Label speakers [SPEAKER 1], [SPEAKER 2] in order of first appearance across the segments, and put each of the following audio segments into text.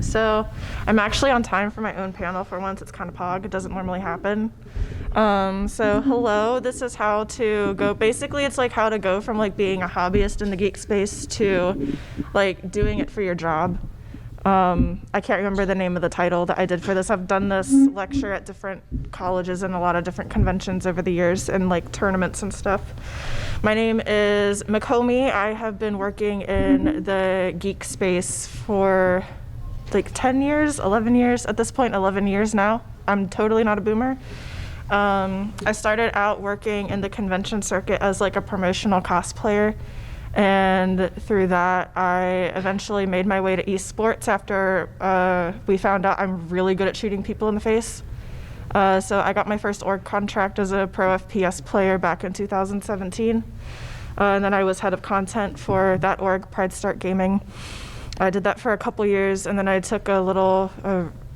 [SPEAKER 1] So I'm actually on time for my own panel for once. It's kind of pog. It doesn't normally happen. So hello, this is how to go. Basically, it's like how to go from like being a hobbyist in the geek space to like doing it for your job. I can't remember the name of the title that I did for this. I've done this lecture at different colleges and a lot of different conventions over the years and like tournaments and stuff. My name is Mikomi. I have been working in the geek space for like 10 years, 11 years. At this point, 11 years now. I'm totally not a boomer. I started out working in the convention circuit as like a promotional cosplayer. And through that, I eventually made my way to eSports after we found out I'm really good at shooting people in the face. So I got my first org contract as a pro FPS player back in 2017. And then I was head of content for that org, Pride Start Gaming. I did that for a couple years, and then I took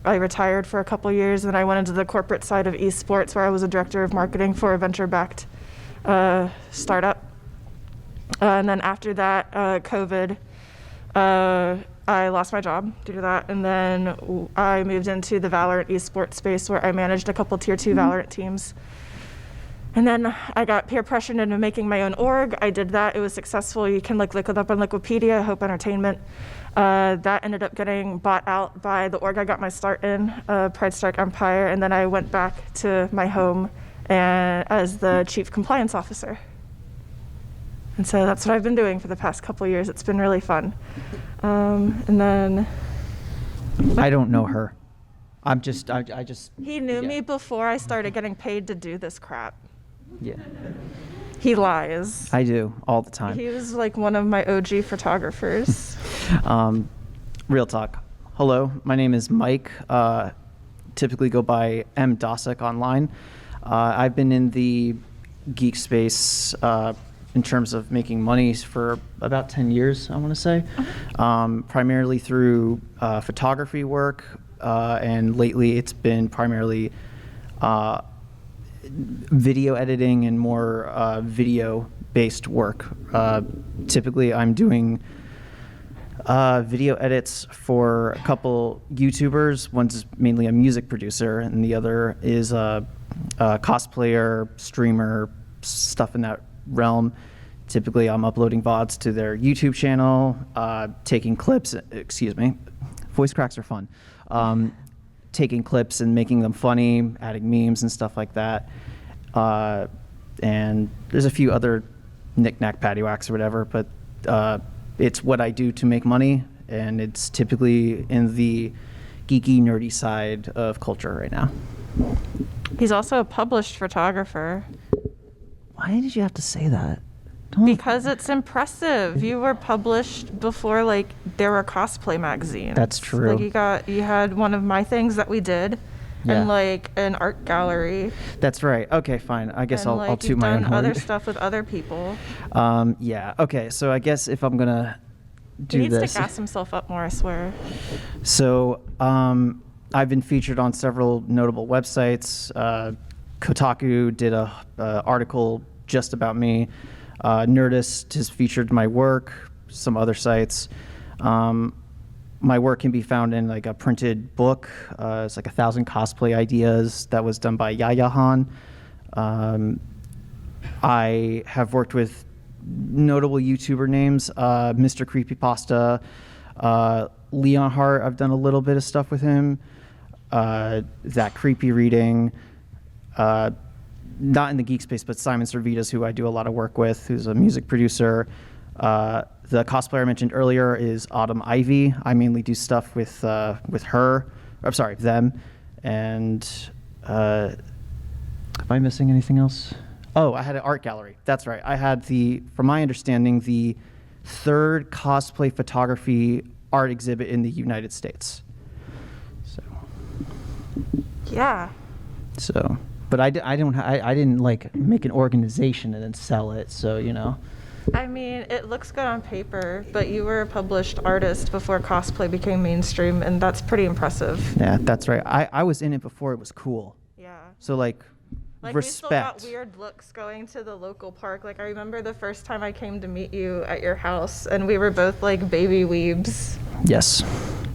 [SPEAKER 1] I retired for a couple years, and then I went into the corporate side of eSports, where I was a director of marketing for a venture-backed startup. And then after that, COVID, I lost my job due to that. And then I moved into the Valorant esports space, where I managed a couple tier 2 Valorant teams. And then I got peer pressured into making my own org. I did that. It was successful. You can look it up on Wikipedia, Hope Entertainment. That ended up getting bought out by the org I got my start in, Pride Stark Empire. And then I went back to my home as the chief compliance officer. And so that's what I've been doing for the past couple years. It's been really fun. And then
[SPEAKER 2] I don't know her. I just
[SPEAKER 1] he knew me before I started getting paid to do this crap.
[SPEAKER 2] Yeah.
[SPEAKER 1] He lies.
[SPEAKER 2] I do all the time.
[SPEAKER 1] He was like one of my OG photographers.
[SPEAKER 2] Real talk. Hello, my name is Mike. Typically go by M. Dosick online. I've been in the geek space in terms of making money for about 10 years, I want to say. Primarily through photography work, and lately it's been primarily video editing and more video-based work. Typically I'm doing video edits for a couple YouTubers. One's mainly a music producer, and the other is a cosplayer, streamer, stuff in that realm. Typically I'm uploading VODs to their YouTube channel, taking clips, voice cracks are fun. Taking clips and making them funny, adding memes and stuff like that. And there's a few other knick-knack paddywhacks or whatever, but it's what I do to make money, and it's typically in the geeky, nerdy side of culture right now.
[SPEAKER 1] He's also a published photographer.
[SPEAKER 2] Why did you have to say that?
[SPEAKER 1] Because it's impressive. You were published before like there were cosplay magazines.
[SPEAKER 2] That's true.
[SPEAKER 1] Like you had one of my things that we did, and like an art gallery.
[SPEAKER 2] That's right. Okay, fine. I guess
[SPEAKER 1] and,
[SPEAKER 2] I'll toot my own horn.
[SPEAKER 1] You've done other stuff with other people.
[SPEAKER 2] Yeah. Okay. So I guess if I'm gonna do
[SPEAKER 1] he needs
[SPEAKER 2] this,
[SPEAKER 1] to gas himself up more, I swear.
[SPEAKER 2] So I've been featured on several notable websites. Kotaku did a article just about me. Nerdist has featured my work, some other sites. My work can be found in like a printed book. It's like 1,000 cosplay ideas that was done by Yaya Han. I have worked with notable YouTuber names, Mr. Creepypasta, Leon Hart. I've done a little bit of stuff with him. That Creepy Reading. Not in the geek space, but Simon Servitas, who I do a lot of work with, who's a music producer. The cosplayer I mentioned earlier is Autumn Ivy. I mainly do stuff with her. I'm sorry, them. And am I missing anything else? Oh, I had an art gallery. That's right. I had from my understanding, the 3rd cosplay photography art exhibit in the United States. So.
[SPEAKER 1] Yeah.
[SPEAKER 2] So. But I didn't like make an organization and then sell it, so you know.
[SPEAKER 1] I mean, it looks good on paper, but you were a published artist before cosplay became mainstream, and that's pretty impressive.
[SPEAKER 2] Yeah, that's right. I was in it before it was cool.
[SPEAKER 1] Yeah.
[SPEAKER 2] So like
[SPEAKER 1] Like
[SPEAKER 2] respect.
[SPEAKER 1] we still got weird looks going to the local park. Like I remember the first time I came to meet you at your house, and we were both like baby weebs.
[SPEAKER 2] Yes.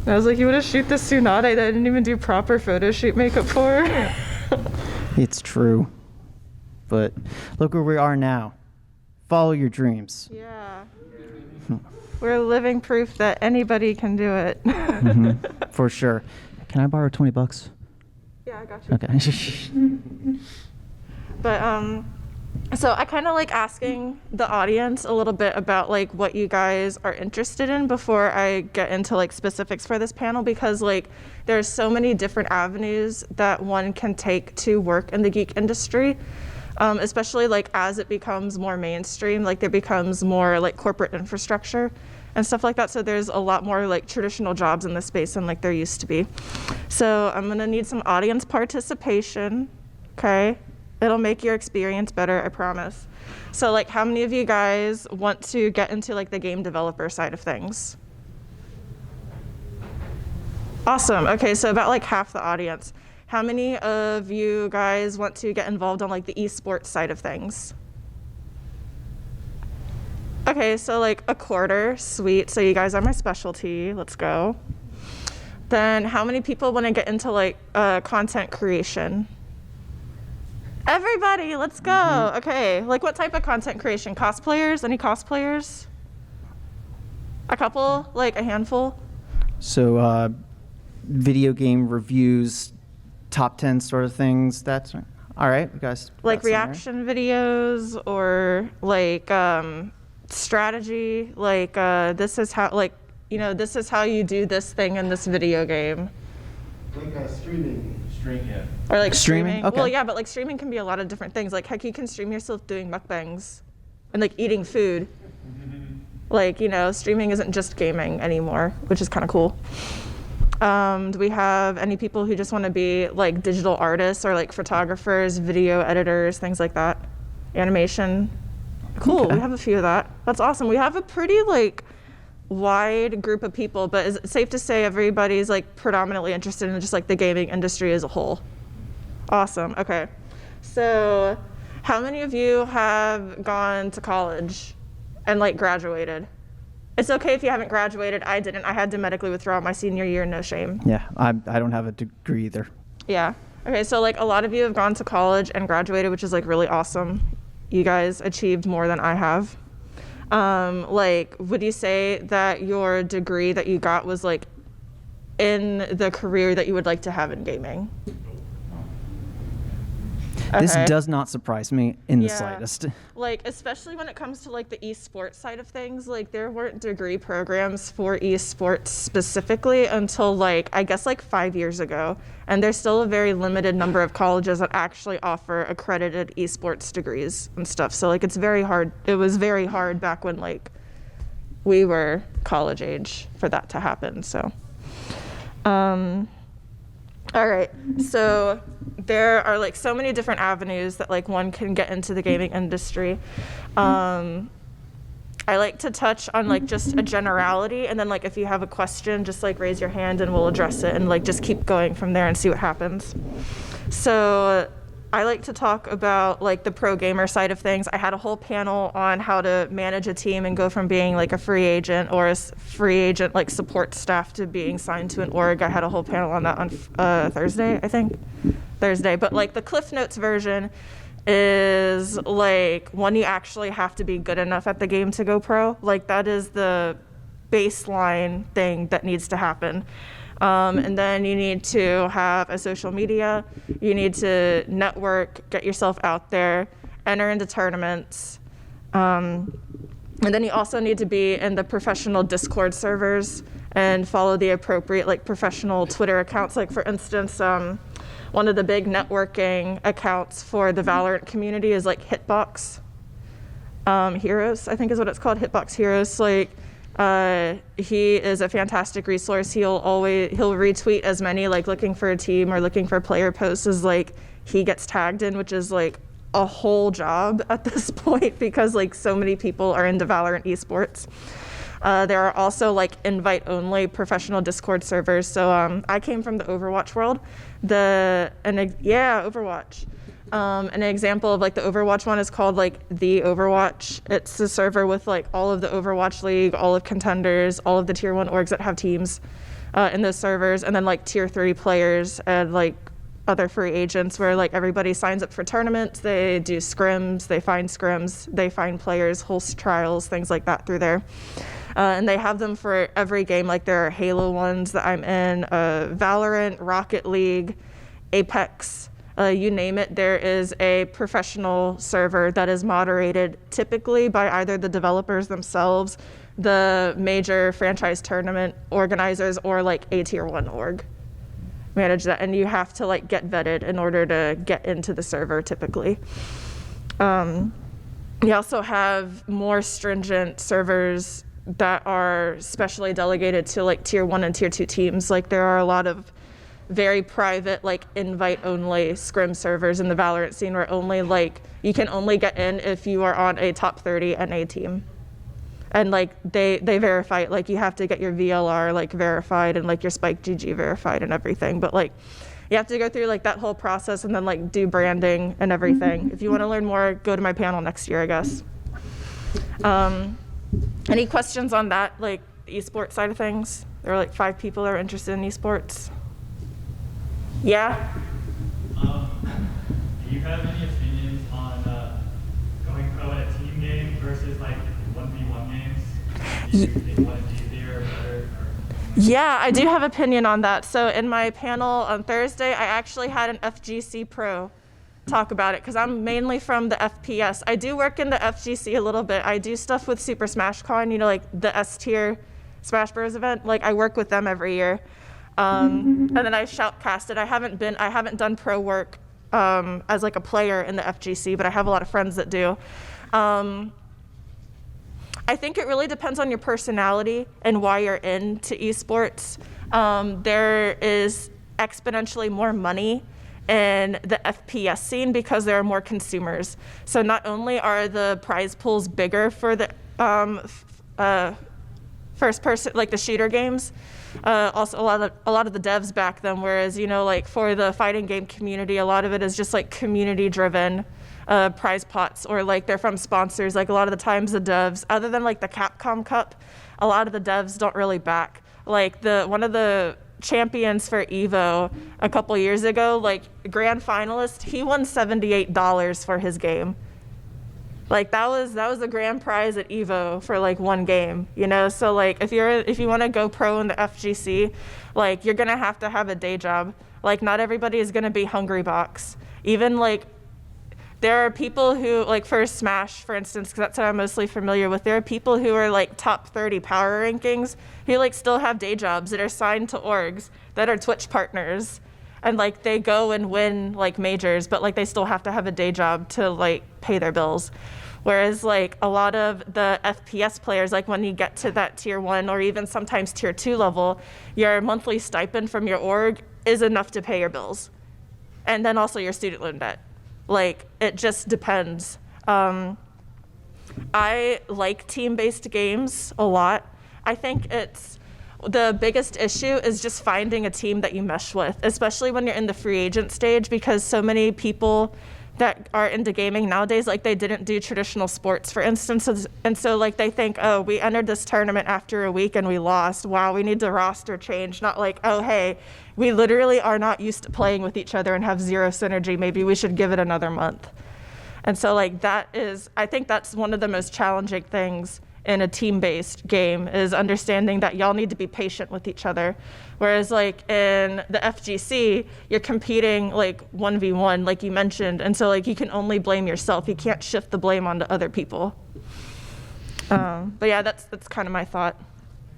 [SPEAKER 1] And I was like, you want to shoot this Tsunade that I didn't even do proper photo shoot makeup for?
[SPEAKER 2] It's true. But look where we are now. Follow your dreams.
[SPEAKER 1] Yeah. We're living proof that anybody can do it.
[SPEAKER 2] For sure. Can I borrow $20?
[SPEAKER 1] Yeah, I got you.
[SPEAKER 2] Okay.
[SPEAKER 1] But so I kind of like asking the audience a little bit about like what you guys are interested in before I get into like specifics for this panel, because like there's so many different avenues that one can take to work in the geek industry. Especially like as it becomes more mainstream, like there becomes more like corporate infrastructure and stuff like that. So there's a lot more like traditional jobs in this space than like there used to be. So I'm gonna need some audience participation, okay? It'll make your experience better, I promise. So like how many of you guys want to get into like the game developer side of things? Awesome, okay, so about like half the audience. How many of you guys want to get involved on like the eSports side of things? Okay, so like a quarter, sweet. So you guys are my specialty, let's go. Then how many people want to get into like content creation? Everybody, let's go. Okay, like what type of content creation? Cosplayers, any cosplayers? A couple, like a handful?
[SPEAKER 2] So video game reviews, top 10 sort of things. That's all right, you guys.
[SPEAKER 1] Like reaction videos or like strategy, like this is how, like, you know, this is how you do this thing in this video game.
[SPEAKER 3] Like streaming. Yeah.
[SPEAKER 1] Or like
[SPEAKER 2] Streaming? Okay.
[SPEAKER 1] Well, yeah, but like streaming can be a lot of different things. Like heck, you can stream yourself doing mukbangs and like eating food. Like, you know, streaming isn't just gaming anymore, which is kind of cool. Do we have any people who just want to be like digital artists or like photographers, video editors, things like that? Animation? Cool,
[SPEAKER 2] Okay.
[SPEAKER 1] We have a few of that. That's awesome. We have a pretty like wide group of people, but is it safe to say everybody's like predominantly interested in just like the gaming industry as a whole? Awesome, okay. So how many of you have gone to college and like graduated? It's okay if you haven't graduated. I didn't. I had to medically withdraw my senior year, no shame.
[SPEAKER 2] Yeah, I don't have a degree either.
[SPEAKER 1] Yeah. Okay, so like a lot of you have gone to college and graduated, which is like really awesome. You guys achieved more than I have. Like, would you say that your degree that you got was like in the career that you would like to have in gaming?
[SPEAKER 2] This
[SPEAKER 1] Okay.
[SPEAKER 2] does not surprise me in the
[SPEAKER 1] Yeah.
[SPEAKER 2] slightest.
[SPEAKER 1] Like, especially when it comes to like the esports side of things, like there weren't degree programs for esports specifically until like, I guess like 5 years ago. And there's still a very limited number of colleges that actually offer accredited esports degrees and stuff. So like, it's very hard. It was very hard back when like we were college age for that to happen. So, all right, so there are like so many different avenues that like one can get into the gaming industry. I like to touch on like just a generality, and then like if you have a question, just like raise your hand and we'll address it and like just keep going from there and see what happens. So I like to talk about like the pro gamer side of things. I had a whole panel on how to manage a team and go from being like a free agent or a free agent like support staff to being signed to an org. I had a whole panel on that on Thursday, I think. Thursday. But like the Cliff Notes version is like when you actually have to be good enough at the game to go pro. Like that is the baseline thing that needs to happen. And then you need to have a social media, you need to network, get yourself out there, enter into tournaments. And then you also need to be in the professional Discord servers and follow the appropriate like professional Twitter accounts. Like for instance, one of the big networking accounts for the Valorant community is like Hitbox Heroes, I think is what it's called, Hitbox Heroes. Like, he is a fantastic resource. He'll retweet as many like looking for a team or looking for player posts as like he gets tagged in, which is like a whole job at this point because like so many people are into Valorant esports. There are also like invite-only professional Discord servers. So I came from the Overwatch world. Overwatch. An example of like the Overwatch one is called like the Overwatch. It's a server with like all of the Overwatch League, all of contenders, all of the tier 1 orgs that have teams. in those servers, and then like tier 3 players and like other free agents where like everybody signs up for tournaments, they do scrims, they find players, host trials, things like that through there. And they have them for every game. Like there are Halo ones that I'm in, Valorant, Rocket League, Apex, you name it. There is a professional server that is moderated typically by either the developers themselves, the major franchise tournament organizers, or like a tier 1 org manage that, and you have to like get vetted in order to get into the server typically. You also have more stringent servers that are specially delegated to like tier 1 and tier 2 teams. Like there are a lot of very private, like invite only scrim servers in the Valorant scene where only like you can only get in if you are on a top 30 NA team. And like they verify it, like you have to get your VLR like verified and like your Spike GG verified and everything. But like you have to go through like that whole process and then like do branding and everything. If you want to learn more, go to my panel next year, I guess. Any questions on that, like esports side of things? There are like 5 people that are interested in esports. Yeah?
[SPEAKER 4] Do you have any opinions on going pro at a team game versus like 1v1 games? Do you think one is easier or better?
[SPEAKER 1] Yeah, I do have opinion on that. So in my panel on Thursday, I actually had an FGC pro talk about it because I'm mainly from the FPS. I do work in the FGC a little bit. I do stuff with Super Smash Con, you know, like the S tier Smash Bros event. Like I work with them every year. And then I shoutcasted. I haven't done pro work as like a player in the FGC, but I have a lot of friends that do. I think it really depends on your personality and why you're into esports. There is exponentially more money in the FPS scene because there are more consumers. So not only are the prize pools bigger for the first person, like the shooter games, also a lot of the devs back them, whereas, you know, like for the fighting game community, a lot of it is just like community driven prize pots, or like they're from sponsors. Like a lot of the times the devs, other than like the Capcom Cup, a lot of the devs don't really back. Like one of the champions for Evo a couple years ago, like grand finalist, he won $78 for his game. Like that was the grand prize at Evo for like one game, you know? So like if you want to go pro in the FGC, like you're going to have a day job. Like not everybody is going to be Hungry Box. Even like there are people who, like for Smash, for instance, because that's what I'm mostly familiar with, there are people who are like top 30 power rankings who like still have day jobs that are signed to orgs that are Twitch partners. And like they go and win like majors, but like they still have to have a day job to like pay their bills. Whereas like a lot of the FPS players, like when you get to that tier 1 or even sometimes tier 2 level, your monthly stipend from your org is enough to pay your bills. And then also your student loan debt. Like it just depends. I like team-based games a lot. I think the biggest issue is just finding a team that you mesh with, especially when you're in the free agent stage, because so many people that are into gaming nowadays, like they didn't do traditional sports, for instance, and so like they think, oh, we entered this tournament after a week and we lost. Wow, we need to roster change. Not like, oh, hey, we literally are not used to playing with each other and have zero synergy. Maybe we should give it another month. And so like I think that's one of the most challenging things in a team-based game, is understanding that y'all need to be patient with each other. Whereas like in the FGC, you're competing like 1v1, like you mentioned, and so like you can only blame yourself. You can't shift the blame onto other people. But yeah, that's kind of my thought.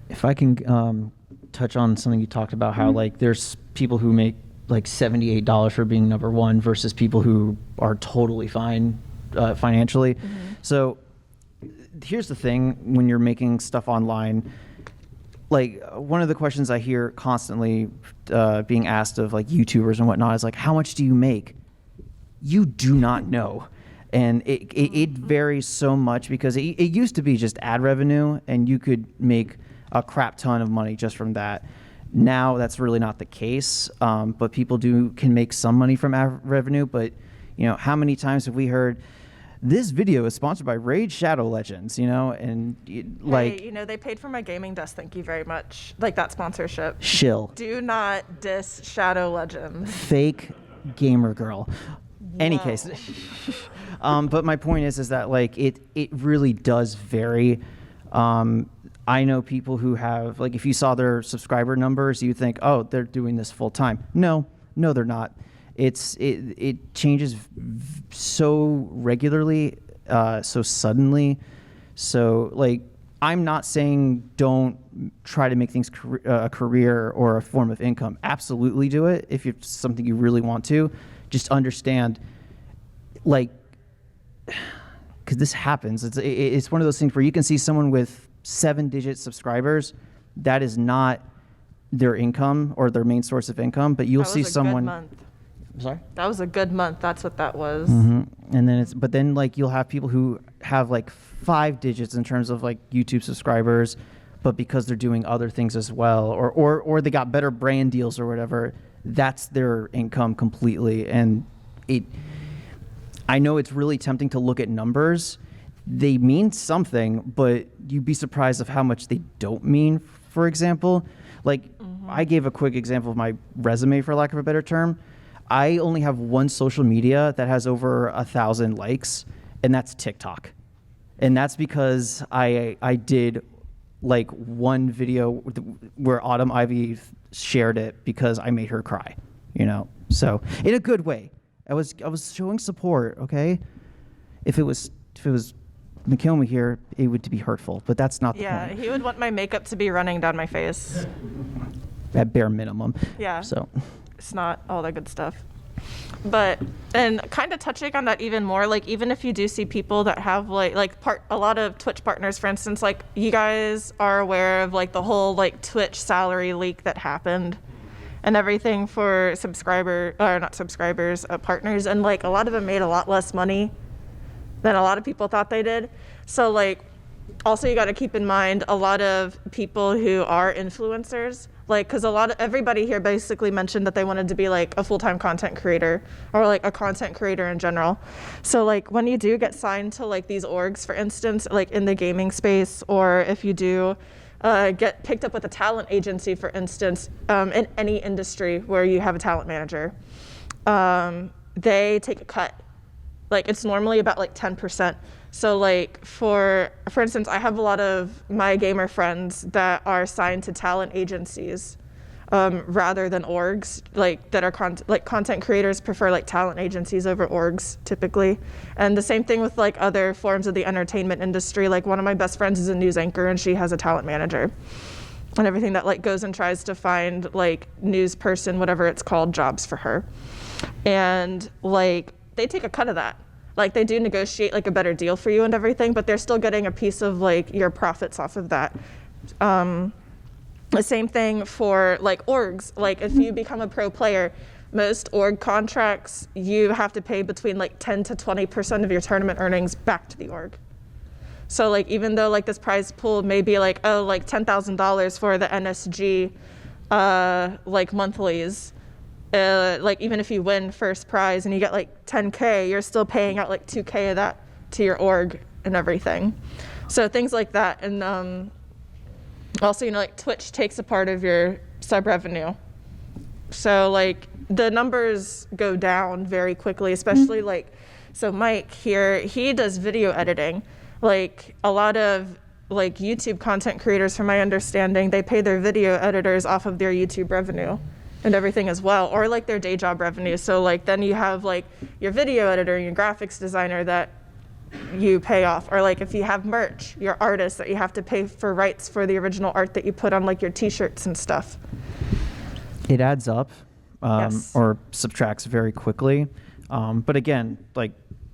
[SPEAKER 2] If I can touch on something you talked about, how like there's people who make like $78 for being number 1 versus people who are totally fine financially. So here's the thing, when you're making stuff online, like one of the questions I hear constantly being asked of like YouTubers and whatnot is like, how much do you make? You do not know. And it varies so much, because it used to be just ad revenue and you could make a crap ton of money just from that. Now that's really not the case, but people can make some money from ad revenue. But you know, how many times have we heard this video is sponsored by Raid Shadow Legends, and like,
[SPEAKER 1] hey, they paid for my gaming desk. Thank you very much. Like that sponsorship.
[SPEAKER 2] shill,
[SPEAKER 1] Do not diss Shadow Legends.
[SPEAKER 2] fake gamer girl. Any
[SPEAKER 1] Whoa.
[SPEAKER 2] case, but my point is that like it really does vary. I know people who have, like, if you saw their subscriber numbers, you think, oh, they're doing this full time. No, they're not. It changes so regularly, so suddenly. So like, I'm not saying don't try to make things a career or a form of income. Absolutely do it if it's something you really want to. Just understand, like, because this happens. It's one of those things where you can see someone with 7-digit subscribers. That is not their income or their main source of income, but you'll see someone.
[SPEAKER 1] That was a good month.
[SPEAKER 2] Sorry?
[SPEAKER 1] That was a good month. That's what that was.
[SPEAKER 2] Mm-hmm. And then like you'll have people who have like 5 digits in terms of like YouTube subscribers, but because they're doing other things as well, or they got better brand deals or whatever, that's their income completely. And I know it's really tempting to look at numbers. They mean something, but you'd be surprised of how much they don't mean. For example, like I gave a quick example of my resume, for lack of a better term. I only have one social media that has over 1,000 likes, and that's TikTok. And that's because I did like one video where Autumn Ivy shared it because I made her cry, So in a good way. I was showing support, okay? If it was Mikomi here, it would be hurtful, but that's not the
[SPEAKER 1] Yeah,
[SPEAKER 2] point.
[SPEAKER 1] he would want my makeup to be running down my face.
[SPEAKER 2] At bare minimum.
[SPEAKER 1] Yeah.
[SPEAKER 2] So
[SPEAKER 1] It's not all that good stuff. But, and kind of touching on that even more, like even if you do see people that have a lot of Twitch partners, for instance, like you guys are aware of like the whole like Twitch salary leak that happened and everything for partners, and like a lot of them made a lot less money than a lot of people thought they did. So like, also you got to keep in mind a lot of people who are influencers, like, because everybody here basically mentioned that they wanted to be like a full-time content creator or like a content creator in general. So like when you do get signed to like these orgs, for instance, like in the gaming space, or if you do get picked up with a talent agency, for instance, in any industry where you have a talent manager, they take a cut. Like it's normally about like 10%. So like for instance, I have a lot of my gamer friends that are signed to talent agencies rather than orgs, like that are content creators prefer like talent agencies over orgs typically. And the same thing with like other forms of the entertainment industry. Like one of my best friends is a news anchor and she has a talent manager and everything that like goes and tries to find like news person, whatever it's called, jobs for her. And like they take a cut of that. Like they do negotiate like a better deal for you and everything, but they're still getting a piece of like your profits off of that. The same thing for like orgs. Like if you become a pro player, most org contracts, you have to pay between like 10 to 20% of your tournament earnings back to the org. So like even though like this prize pool may be like, oh, like $10,000 for the NSG like monthlies, like even if you win first prize and you get like 10K, you're still paying out like 2K of that to your org and everything. So things like that. And also, like Twitch takes a part of your sub revenue. So like the numbers go down very quickly, especially like, so Mike here, he does video editing. Like a lot of like YouTube content creators, from my understanding, they pay their video editors off of their YouTube revenue and everything as well, or like their day job revenue. So like then you have like your video editor and your graphics designer that you pay off, or like if you have merch, your artists that you have to pay for rights for the original art that you put on like your t-shirts and stuff.
[SPEAKER 2] it adds up,
[SPEAKER 1] Yes.
[SPEAKER 2] or subtracts very quickly. But again, like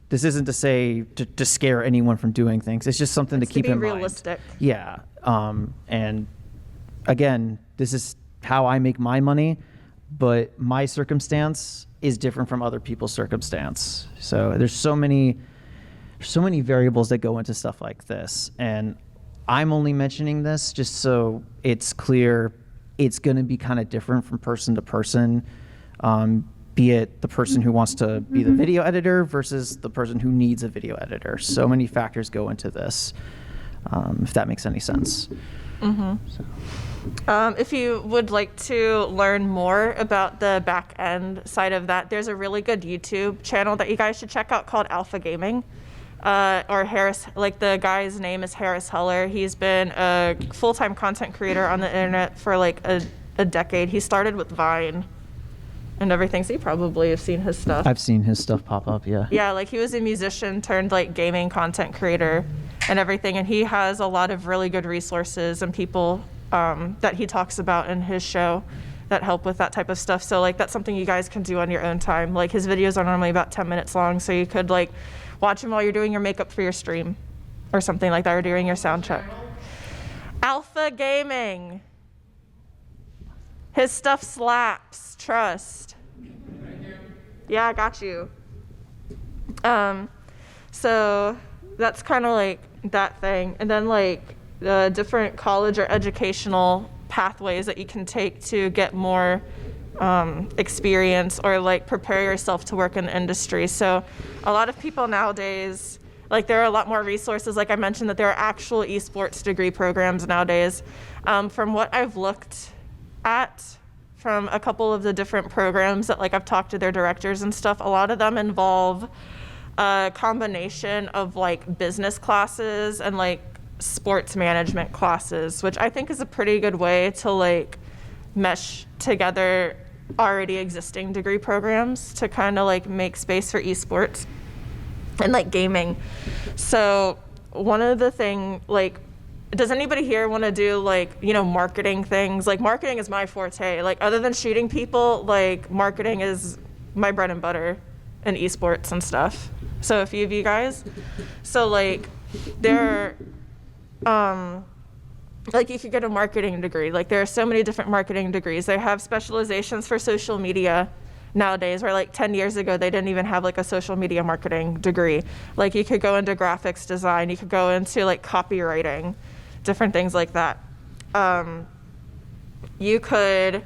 [SPEAKER 2] this isn't to say to scare anyone from doing things. It's just something
[SPEAKER 1] It's
[SPEAKER 2] to keep
[SPEAKER 1] to be
[SPEAKER 2] in
[SPEAKER 1] realistic.
[SPEAKER 2] mind. Yeah. And again, this is how I make my money, but my circumstance is different from other people's circumstance. So there's so many variables that go into stuff like this. And I'm only mentioning this just so it's clear it's going to be kind of different from person to person. be it the person who wants to be the video editor versus the person who needs a video editor. So many factors go into this, if that makes any sense.
[SPEAKER 1] If you would like to learn more about the back end side of that, there's a really good YouTube channel that you guys should check out called AlphaGaming. Or Harris, like the guy's name is Harris Heller. He's been a full-time content creator on the internet for like a decade. He started with Vine and everything, so you probably have seen his stuff.
[SPEAKER 2] I've seen his stuff pop up, yeah.
[SPEAKER 1] Yeah, like he was a musician turned like gaming content creator and everything, and he has a lot of really good resources and people that he talks about in his show that help with that type of stuff. So like that's something you guys can do on your own time. Like his videos are normally about 10 minutes long, so you could like watch him while you're doing your makeup for your stream or something like that, or during your sound check. AlphaGaming. His stuff slaps, trust. Yeah, I got you. So that's kind of like that thing. And then like the different college or educational pathways that you can take to get more experience or like prepare yourself to work in the industry. So a lot of people nowadays, like there are a lot more resources. Like I mentioned that there are actual eSports degree programs nowadays. From what I've looked at from a couple of the different programs that like I've talked to their directors and stuff, a lot of them involve a combination of like business classes and like sports management classes, which I think is a pretty good way to like mesh together already existing degree programs to kind of like make space for esports and like gaming. So one of the thing, like, does anybody here want to do like, you know, marketing things? Like marketing is my forte. Like other than shooting people, like marketing is my bread and butter in esports and stuff. So a few of you guys. So like there like you could get a marketing degree. Like there are so many different marketing degrees. They have specializations for social media nowadays, where like 10 years ago they didn't even have like a social media marketing degree. Like you could go into graphics design, you could go into like copywriting, different things like that. You could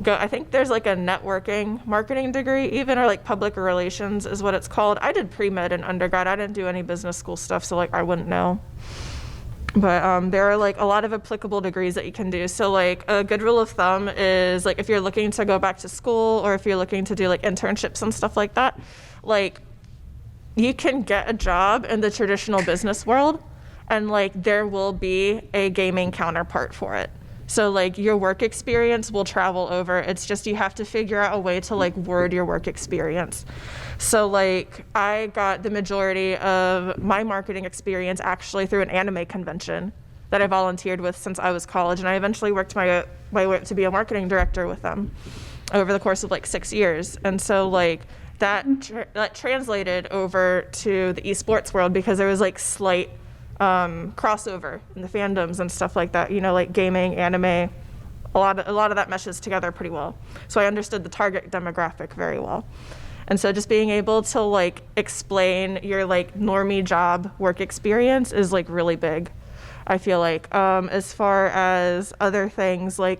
[SPEAKER 1] go, I think there's like a networking marketing degree even, or like public relations is what it's called. I did pre-med in undergrad. I didn't do any business school stuff, so like I wouldn't know. But there are like a lot of applicable degrees that you can do. So like a good rule of thumb is like if you're looking to go back to school or if you're looking to do like internships and stuff like that, like you can get a job in the traditional business world and like there will be a gaming counterpart for it. So like your work experience will travel over. It's just you have to figure out a way to like word your work experience. So like I got the majority of my marketing experience actually through an anime convention that I volunteered with since I was college, and I eventually worked my way up to be a marketing director with them over the course of like 6 years. And so like that translated over to the esports world because there was like slight crossover in the fandoms and stuff like that, you know, like gaming, anime, a lot of that meshes together pretty well. So I understood the target demographic very well. And so just being able to like explain your like normie job work experience is like really big, I feel like. As far as other things, like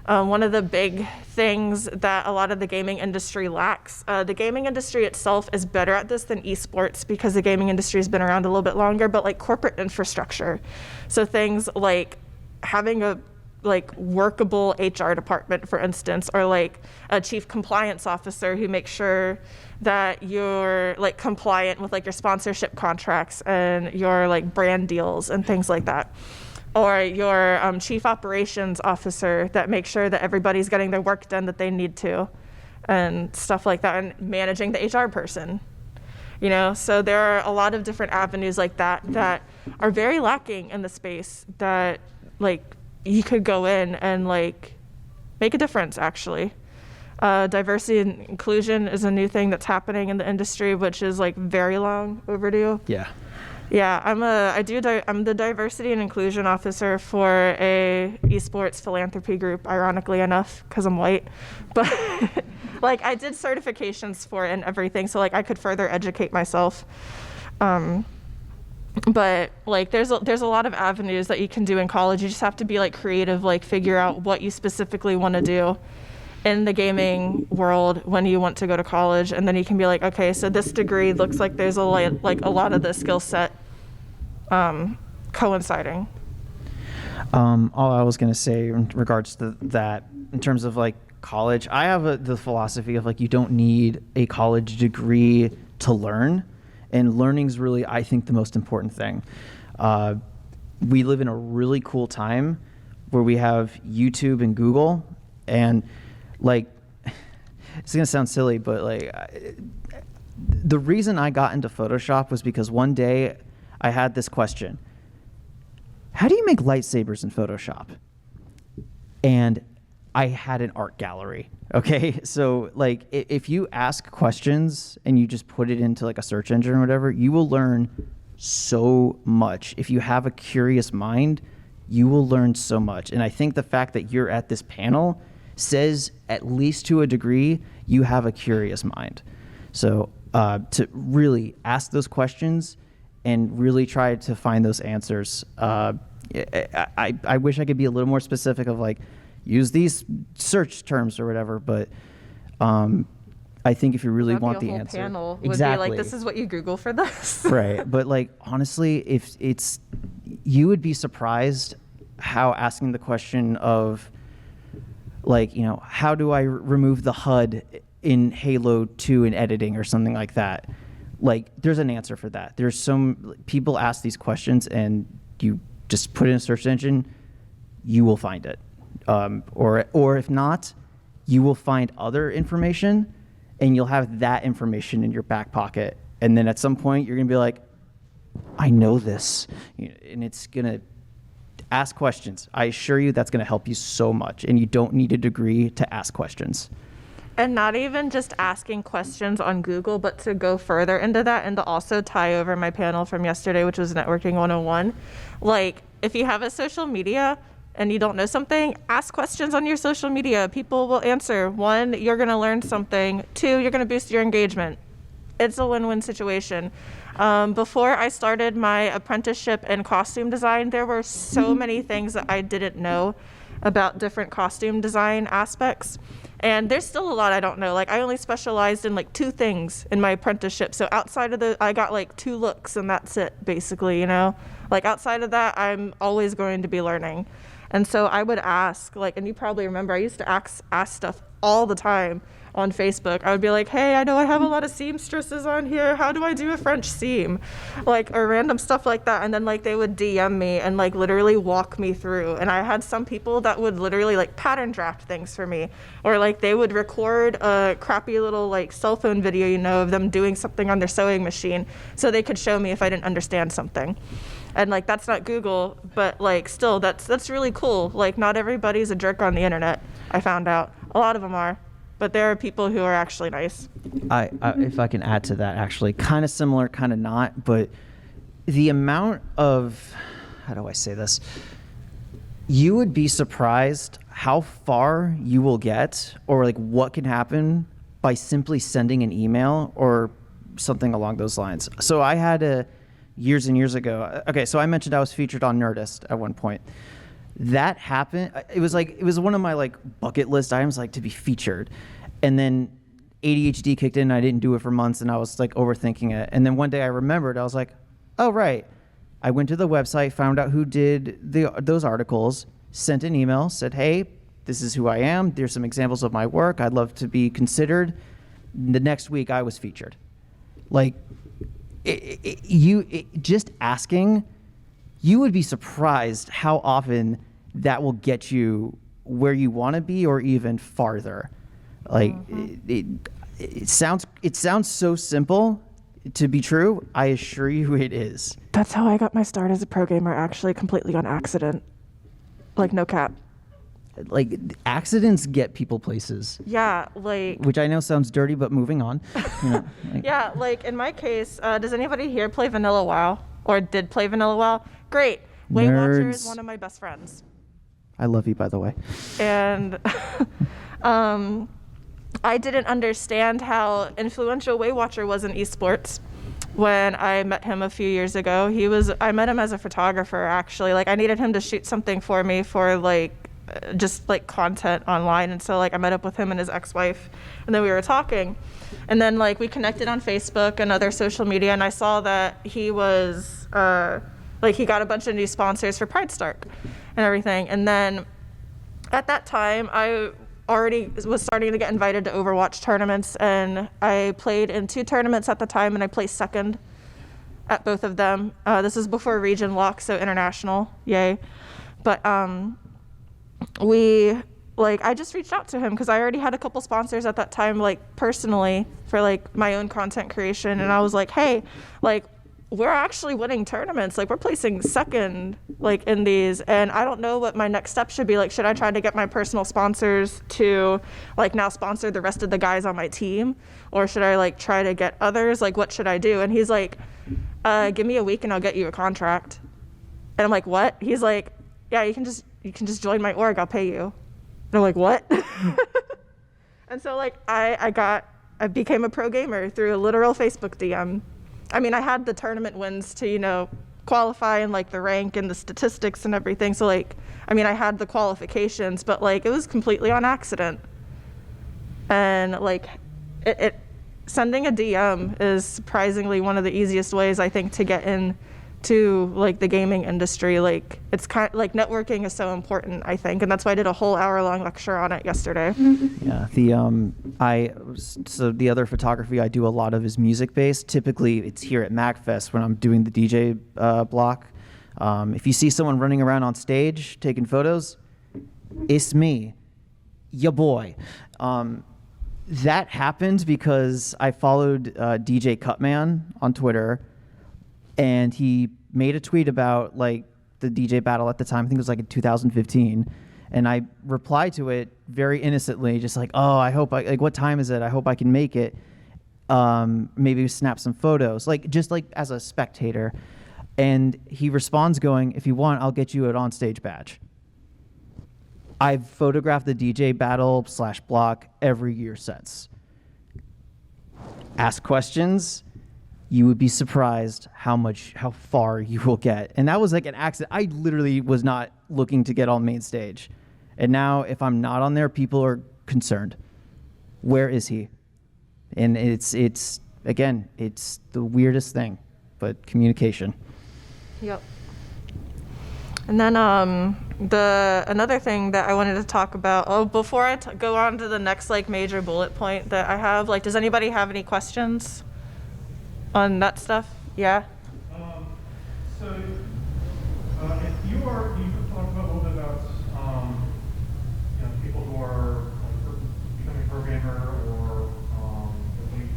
[SPEAKER 1] one of the big things that a lot of the gaming industry lacks, the gaming industry itself is better at this than esports because the gaming industry has been around a little bit longer, but like corporate infrastructure. So things like having a like workable HR department, for instance, or like a chief compliance officer who makes sure that you're like compliant with like your sponsorship contracts and your like brand deals and things like that. Or your chief operations officer that makes sure that everybody's getting their work done that they need to and stuff like that, and managing the HR person, you know? So there are a lot of different avenues like that that are very lacking in the space that like you could go in and like make a difference actually. Diversity and inclusion is a new thing that's happening in the industry, which is like very long overdue. Yeah, I'm the diversity and inclusion officer for a esports philanthropy group, ironically enough, because I'm white. But like I did certifications for it and everything, so like I could further educate myself. But like there's a lot of avenues that you can do in college. You just have to be like creative, like figure out what you specifically want to do in the gaming world when you want to go to college, and then you can be like, okay, so this degree looks like there's a lot of the skill set coinciding.
[SPEAKER 2] All I was going to say in regards to that, in terms of like college, I have the philosophy of like, you don't need a college degree to learn, and learning's really, I think, the most important thing. We live in a really cool time where we have YouTube and Google, and like, it's gonna sound silly, but like, the reason I got into Photoshop was because one day I had this question: how do you make lightsabers in Photoshop? And I had an art gallery. Okay, so like, if you ask questions and you just put it into like a search engine or whatever, you will learn so much. If you have a curious mind, you will learn so much. And I think the fact that you're at this panel says, at least to a degree, you have a curious mind. So to really ask those questions and really try to find those answers. I wish I could be a little more specific of like, use these search terms or whatever, but I think if you really
[SPEAKER 1] That'd
[SPEAKER 2] want
[SPEAKER 1] be
[SPEAKER 2] the
[SPEAKER 1] a whole
[SPEAKER 2] answer,
[SPEAKER 1] panel
[SPEAKER 2] exactly.
[SPEAKER 1] would be like, this is what you Google for this.
[SPEAKER 2] Right, but like, honestly, if it's, you would be surprised how asking the question of like, you know, how do I remove the HUD in Halo 2 in editing or something like that, like, there's an answer for that. There's some people ask these questions, and you just put in a search engine, you will find it. Or if not, you will find other information, and you'll have that information in your back pocket. And then at some point, you're gonna be like, I know this. And it's gonna ask questions. I assure you that's gonna help you so much. And you don't need a degree to ask questions.
[SPEAKER 1] And not even just asking questions on Google, but to go further into that and to also tie over my panel from yesterday, which was Networking 101. Like, if you have a social media and you don't know something, ask questions on your social media. People will answer. 1, you're going to learn something. 2, you're going to boost your engagement. It's a win-win situation. Before I started my apprenticeship in costume design, there were so many things that I didn't know about different costume design aspects. And there's still a lot I don't know. Like, I only specialized in like 2 things in my apprenticeship. So outside of I got like 2 looks, and that's it, basically, you know? Like, outside of that, I'm always going to be learning. And so I would ask, like, and you probably remember, I used to ask stuff all the time on Facebook. I would be like, hey, I know I have a lot of seamstresses on here. How do I do a French seam? Like, or random stuff like that. And then like they would DM me and like literally walk me through. And I had some people that would literally like pattern draft things for me, or like they would record a crappy little like cell phone video, you know, of them doing something on their sewing machine so they could show me if I didn't understand something. And like, that's not Google, but like still that's really cool. Like, not everybody's a jerk on the internet. I found out a lot of them are. But there are people who are actually nice.
[SPEAKER 2] I if I can add to that, actually, kind of similar, kind of not, but the amount of, how do I say this? You would be surprised how far you will get, or like what can happen by simply sending an email or something along those lines. So I had years and years ago, okay, so I mentioned I was featured on Nerdist at one point. That happened. It was one of my like bucket list items, like to be featured. And then ADHD kicked in, and I didn't do it for months, and I was like overthinking it. And then one day I remembered, I was like, oh, right. I went to the website, found out who did those articles, sent an email, said, hey, this is who I am. There's some examples of my work. I'd love to be considered. The next week I was featured. Like, just asking, you would be surprised how often that will get you where you want to be, or even farther. Like, it sounds so simple to be true. I assure you it is.
[SPEAKER 1] That's how I got my start as a pro gamer, actually, completely on accident. Like, no cap.
[SPEAKER 2] Like, accidents get people places.
[SPEAKER 1] Yeah, like,
[SPEAKER 2] which I know sounds dirty, but moving on. You know, like,
[SPEAKER 1] yeah, like in my case, does anybody here play Vanilla WoW, or did play Vanilla WoW? Great. Waywatcher is one of my best friends.
[SPEAKER 2] I love you, by the way.
[SPEAKER 1] And I didn't understand how influential Waywatcher was in eSports when I met him a few years ago. I met him as a photographer, actually. Like, I needed him to shoot something for me for like just like content online. And so like I met up with him and his ex-wife, and then we were talking, and then like we connected on Facebook and other social media, and I saw that he was like he got a bunch of new sponsors for Pride Stark and everything. And then at that time I already was starting to get invited to Overwatch tournaments, and I played in 2 tournaments at the time, and I placed second at both of them. This is before region lock, so international, yay. But I just reached out to him because I already had a couple sponsors at that time, like personally, for like my own content creation. And I was like, hey, like we're actually winning tournaments. Like we're placing second like in these, and I don't know what my next step should be. Like, should I try to get my personal sponsors to like now sponsor the rest of the guys on my team? Or should I like try to get others? Like, what should I do? And he's like, give me a week and I'll get you a contract. And I'm like, what? He's like, yeah, you can just join my org, I'll pay you. And I'm like, what? And so like I became a pro gamer through a literal Facebook DM. I mean, I had the tournament wins to, you know, qualify and like the rank and the statistics and everything. So like, I mean, I had the qualifications, but like it was completely on accident. And like sending a DM is surprisingly one of the easiest ways I think to get into like the gaming industry. Like it's kind of like networking is so important, I think, and that's why I did a whole hour-long lecture on it yesterday.
[SPEAKER 2] Yeah, so the other photography I do a lot of is music-based. Typically, it's here at MAGFest when I'm doing the DJ block. If you see someone running around on stage taking photos, it's me, ya boy. That happened because I followed DJ Cutman on Twitter, and he made a tweet about like the DJ battle at the time. I think it was like in 2015, and I replied to it very innocently, just like, "Oh, I hope like what time is it? I hope I can make it. Maybe snap some photos, like just like as a spectator." And he responds going, "If you want, I'll get you an onstage badge." I've photographed the DJ battle / block every year since. Ask questions. You would be surprised how far you will get. And that was like an accident. I literally was not looking to get on main stage. And now if I'm not on there, people are concerned. Where is he? And it's again, it's the weirdest thing, but communication.
[SPEAKER 1] Yep. And then another thing that I wanted to talk about, before I go on to the next like major bullet point that I have, like, does anybody have any questions on that stuff? Yeah?
[SPEAKER 3] So if you could talk about a little bit about people who are becoming a programmer or when you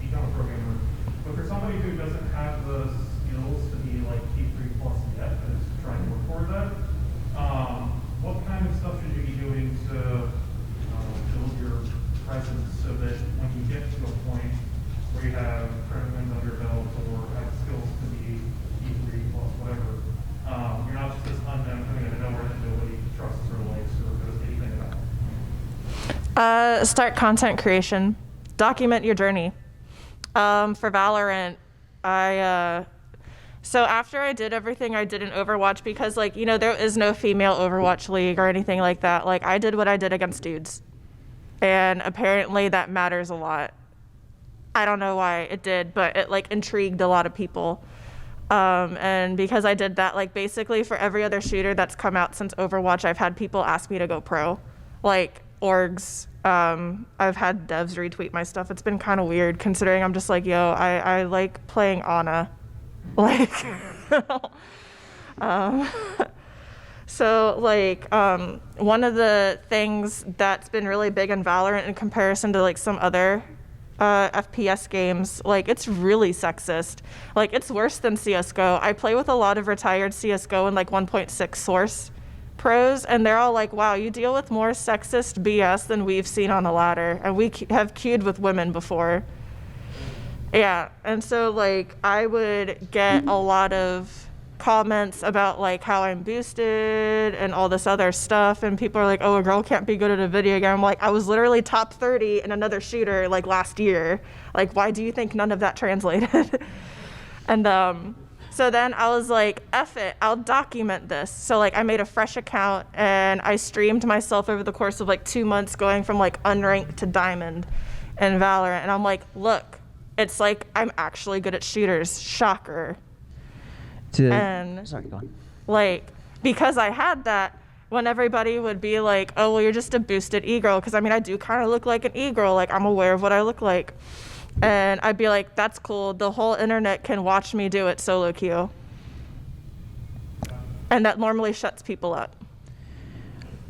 [SPEAKER 3] become a programmer, but for somebody who doesn't have the skills to be like T3 plus yet, but is trying to work toward that, what kind of stuff should you be doing to build your presence so that when you get to a point where you have tournaments under your belt or have skills to be E3 plus whatever, you're not just this unknown coming out of nowhere that nobody trusts or likes or knows anything about?
[SPEAKER 1] Start content creation. Document your journey. For Valorant, so after I did everything I did in Overwatch, because like, you know, there is no female Overwatch league or anything like that. Like I did what I did against dudes. And apparently that matters a lot. I don't know why it did, but it like intrigued a lot of people. And because I did that, like basically for every other shooter that's come out since Overwatch, I've had people ask me to go pro, like orgs. I've had devs retweet my stuff. It's been kind of weird considering I'm just like, yo, I like playing Ana. Like, so like, one of the things that's been really big in Valorant in comparison to like some other FPS games, like it's really sexist. Like it's worse than CSGO. I play with a lot of retired CSGO and like 1.6 source pros, and they're all like, wow, you deal with more sexist BS than we've seen on the ladder, and we have queued with women before. Yeah, and so like I would get a lot of comments about like how I'm boosted and all this other stuff, and people are like, oh, a girl can't be good at a video game. I'm like, I was literally top 30 in another shooter like last year. Like, why do you think none of that translated? And So then I was like, F it, I'll document this. So like I made a fresh account and I streamed myself over the course of like 2 months going from like unranked to diamond in Valorant. And I'm like, look, it's like I'm actually good at shooters. Shocker.
[SPEAKER 2] Sorry, go on.
[SPEAKER 1] Like, because I had that, when everybody would be like, oh, well, you're just a boosted e-girl. Because I mean, I do kind of look like an e-girl. Like, I'm aware of what I look like. And I'd be like, that's cool. The whole internet can watch me do it solo queue. And that normally shuts people up.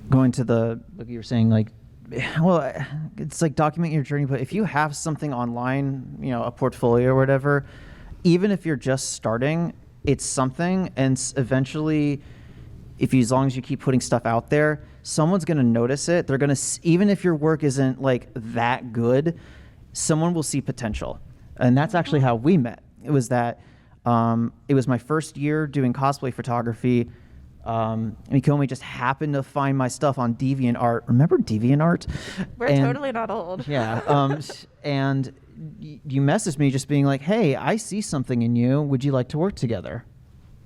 [SPEAKER 2] Going to like you were saying, like, well, it's like document your journey, but if you have something online, you know, a portfolio or whatever, even if you're just starting, it's something, and eventually, as long as you keep putting stuff out there, someone's going to notice it. They're going to, even if your work isn't like that good, someone will see potential. And that's actually how we met. It was that, it was my first year doing cosplay photography. Mikomi just happened to find my stuff on DeviantArt. Remember DeviantArt?
[SPEAKER 1] We're totally not old.
[SPEAKER 2] Yeah. And you messaged me just being like, hey, I see something in you. Would you like to work together?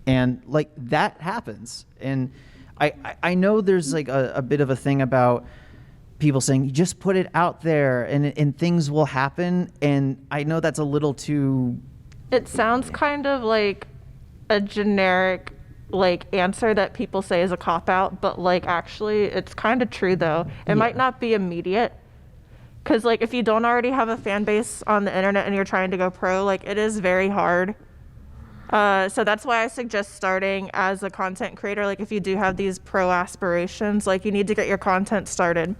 [SPEAKER 2] And like that happens. And I know there's like a bit of a thing about people saying, you just put it out there and things will happen. And I know that's a little too...
[SPEAKER 1] It sounds kind of like a generic like answer that people say is a cop-out, but like actually it's kind of true though. It might not be immediate. Because like if you don't already have a fan base on the internet and you're trying to go pro, like it is very hard. So that's why I suggest starting as a content creator. Like if you do have these pro aspirations, like you need to get your content started.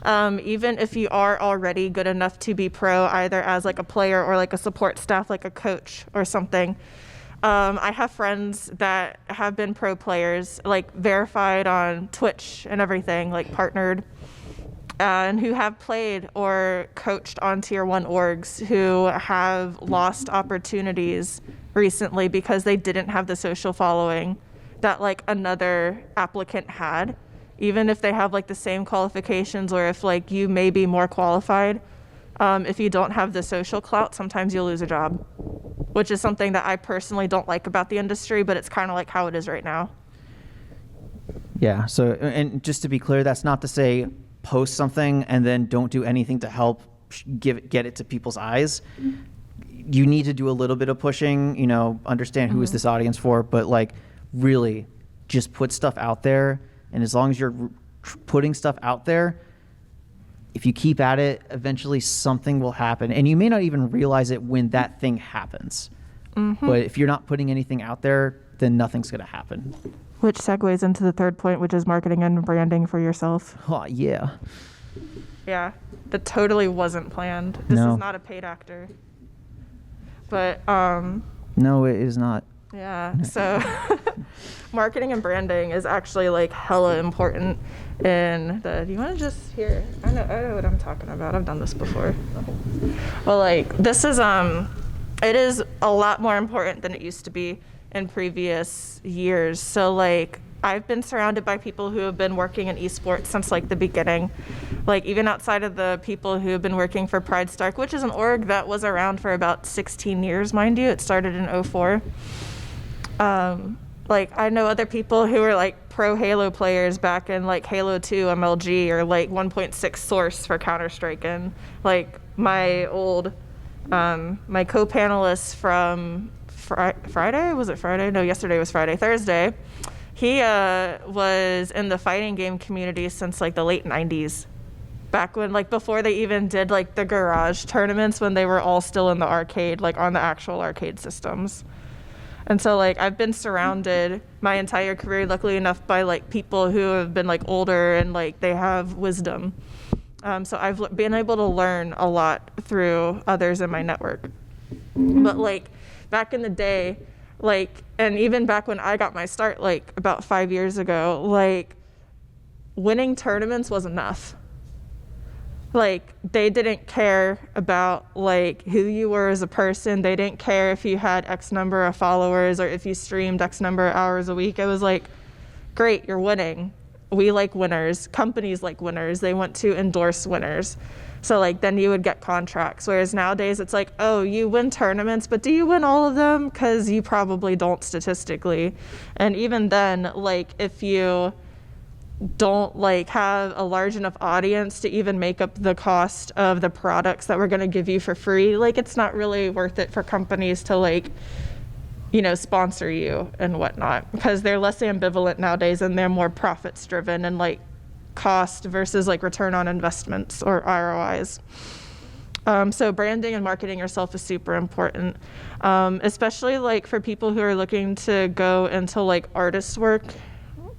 [SPEAKER 1] Even if you are already good enough to be pro, either as like a player or like a support staff, like a coach or something. I have friends that have been pro players, like verified on Twitch and everything, like partnered, and who have played or coached on tier 1 orgs who have lost opportunities recently because they didn't have the social following that like another applicant had, even if they have like the same qualifications, or if like you may be more qualified. If you don't have the social clout, sometimes you'll lose a job, which is something that I personally don't like about the industry, but it's kind of like how it is right now.
[SPEAKER 2] Yeah. So, and just to be clear, that's not to say post something and then don't do anything to help get it to people's eyes. You need to do a little bit of pushing, you know, understand who is this audience for, but like really just put stuff out there. And as long as you're putting stuff out there, if you keep at it, eventually something will happen. And you may not even realize it when that thing happens. But if you're not putting anything out there, then nothing's going to happen.
[SPEAKER 1] Which segues into the third point, which is marketing and branding for yourself.
[SPEAKER 2] Oh, yeah.
[SPEAKER 1] Yeah, that totally wasn't planned. This is not a paid actor. But,
[SPEAKER 2] no, it is not.
[SPEAKER 1] yeah, so marketing and branding is actually like hella important in the, do you want to just hear? I know what I'm talking about. I've done this before. Well, like this is, it is a lot more important than it used to be in previous years. So like I've been surrounded by people who have been working in eSports since like the beginning. Like even outside of the people who have been working for Pride Stark, which is an org that was around for about 16 years, mind you. It started in 2004. Like I know other people who are like pro Halo players back in like Halo 2 MLG or like 1.6 Source for Counter-Strike, and like my old my co-panelist from Friday, was it Friday? No, yesterday was Friday. Thursday, he was in the fighting game community since like the late 90s, back when like before they even did like the garage tournaments, when they were all still in the arcade, like on the actual arcade systems. And so like I've been surrounded my entire career, luckily enough, by like people who have been like older and like they have wisdom. So I've been able to learn a lot through others in my network. But like back in the day, like, and even back when I got my start, like about 5 years ago, like winning tournaments was enough. Like they didn't care about like who you were as a person. They didn't care if you had X number of followers or if you streamed X number of hours a week. It was like, great, you're winning. We like winners. Companies like winners. They want to endorse winners. So like then you would get contracts. Whereas nowadays it's like, oh, you win tournaments, but do you win all of them? Because you probably don't statistically. And even then, like if you don't like have a large enough audience to even make up the cost of the products that we're going to give you for free, like it's not really worth it for companies to like, you know, sponsor you and whatnot, because they're less ambivalent nowadays and they're more profits driven and like cost versus like return on investments or ROIs. So branding and marketing yourself is super important, especially like for people who are looking to go into like artist work,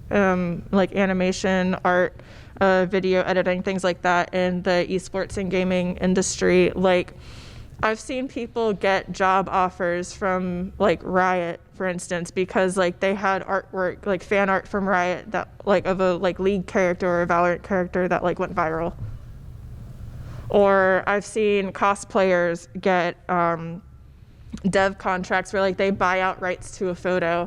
[SPEAKER 1] like animation, art, video editing, things like that in the esports and gaming industry. Like I've seen people get job offers from like Riot, for instance, because like they had artwork, like fan art from Riot that like of a like League character or a Valorant character that like went viral. Or I've seen cosplayers get dev contracts where like they buy out rights to a photo,